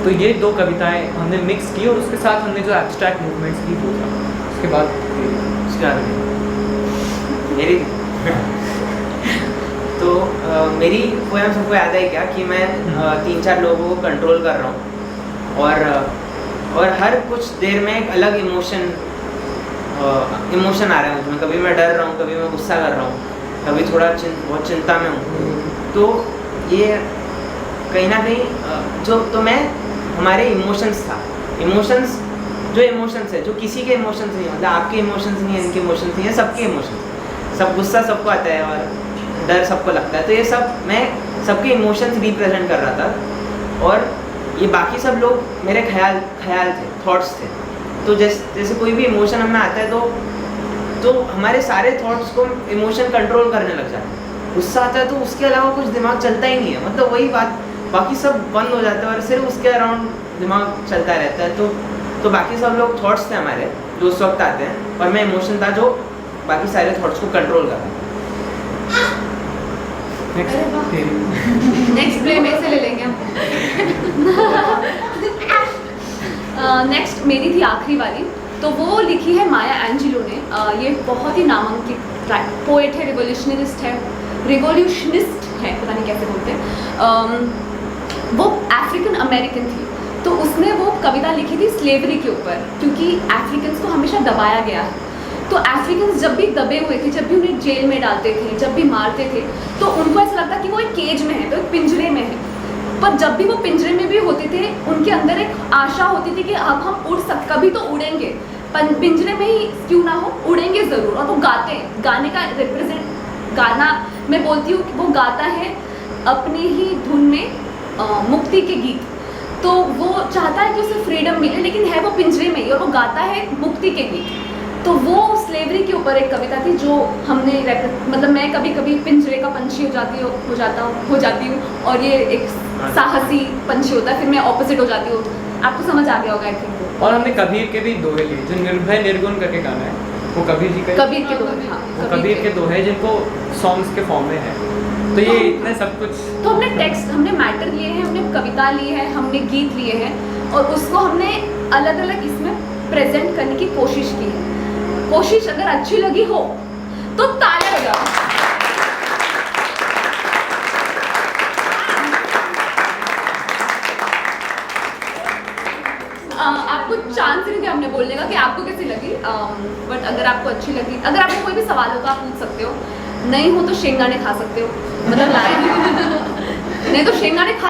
तो ये 2 कविताएं हमने मिक्स की, और उसके साथ हमने जो एब्स्ट्रैक्ट मूवमेंट्स की वो था। उसके बाद मेरी तो मेरी पोएम सबको याद है क्या कि मैं 3-4 लोगों को कंट्रोल कर रहा हूँ, और हर कुछ देर में एक अलग इमोशन आ रहा है मुझमें। कभी मैं डर रहा हूँ, कभी मैं गुस्सा कर रहा हूँ, कभी थोड़ा बहुत चिंता में हूँ। तो ये कहीं ना कहीं तो मैं हमारे इमोशंस जो इमोशंस है, जो किसी के इमोशंस नहीं, मतलब आपके इमोशंस नहीं है, इनके इमोशंस नहीं है, सबके इमोशंस, सब गुस्सा सबको आता है और डर सबको लगता है। तो ये सब मैं सबके इमोशंस रिप्रेजेंट कर रहा था, और ये बाकी सब लोग मेरे ख्याल थे, थॉट्स थे। तो जैसे कोई भी इमोशन हमें आता है तो हमारे सारे थॉट्स को इमोशन कंट्रोल करने लग जाते हैं। गुस्सा आता है तो उसके अलावा कुछ दिमाग चलता ही नहीं है, मतलब वही बात, बाकी सब बंद हो जाता है और सिर्फ उसके अराउंड दिमाग चलता रहता है। तो बाकी सब लोग थॉट्स थे हमारे जो उस वक्त आते हैं, और मैं इमोशन था जो बाकी सारे थॉट्स को कंट्रोल कर रहा था। नेक्स्ट प्ले में से ले लेंगे हम। नेक्स्ट मेरी थी आखिरी वाली, तो वो लिखी है माया एंजेलो ने। ये बहुत ही नामांकित पोएट है, रिवोल्यूशनिस्ट है, पता नहीं कैसे बोलते हैं। वो अफ्रीकन अमेरिकन थी, तो उसने वो कविता लिखी थी स्लेवरी के ऊपर, क्योंकि अफ्रीकन्स को हमेशा दबाया गया है। तो अफ्रीकन्स जब भी दबे हुए थे, जब भी उन्हें जेल में डालते थे, जब भी मारते थे, तो उनको ऐसा लगता कि वो एक केज में है, तो एक पिंजरे में है। पर जब भी वो पिंजरे में भी होते थे, उनके अंदर एक आशा होती थी कि अब हम उड़ कभी तो उड़ेंगे, पिंजरे में ही क्यों ना हो, उड़ेंगे ज़रूर। और वो गाते हैं, गाने का गाना मैं बोलती हूँ कि वो गाता है अपनी ही धुन में मुक्ति के गीत। तो वो चाहता है कि उसे फ्रीडम मिले, लेकिन है वो पिंजरे में ही, और वो गाता है मुक्ति के गीत। तो वो स्लेवरी के ऊपर एक कविता थी जो हमने मतलब मैं कभी कभी पिंजरे का पंछी हो जाती हूँ, और ये एक साहसी पंछी होता है, फिर मैं ऑपोजिट हो जाती हूँ। आपको समझ आ गया होगा आई थिंक। और हमने कबीर के भी दोहे लिए, जो निर्भय निर्गुण करके गाना है, वो कबीर जी का, कबीर के दोहे, हाँ, वो कबीर के दोहे जिनको सॉन्ग्स के फॉर्म में है। तो ये इतने सब कुछ, तो हमने टेक्स्ट, हमने मैटर लिए हैं, हमने कविता ली है, हमने गीत लिए हैं, और उसको हमने अलग अलग इसमें प्रेजेंट करने की कोशिश की है। कोशिश अगर अच्छी लगी हो तो तालियां बजाओ। आपको चांस नहीं दिया हमने बोलने का कि आपको कैसी लगी, बट अगर आपको अच्छी लगी, अगर आपको कोई भी सवाल हो तो आप पूछ सकते हो, नहीं हो तो शेंगाने खा सकते हो, मतलब नहीं तो शेंगाने खा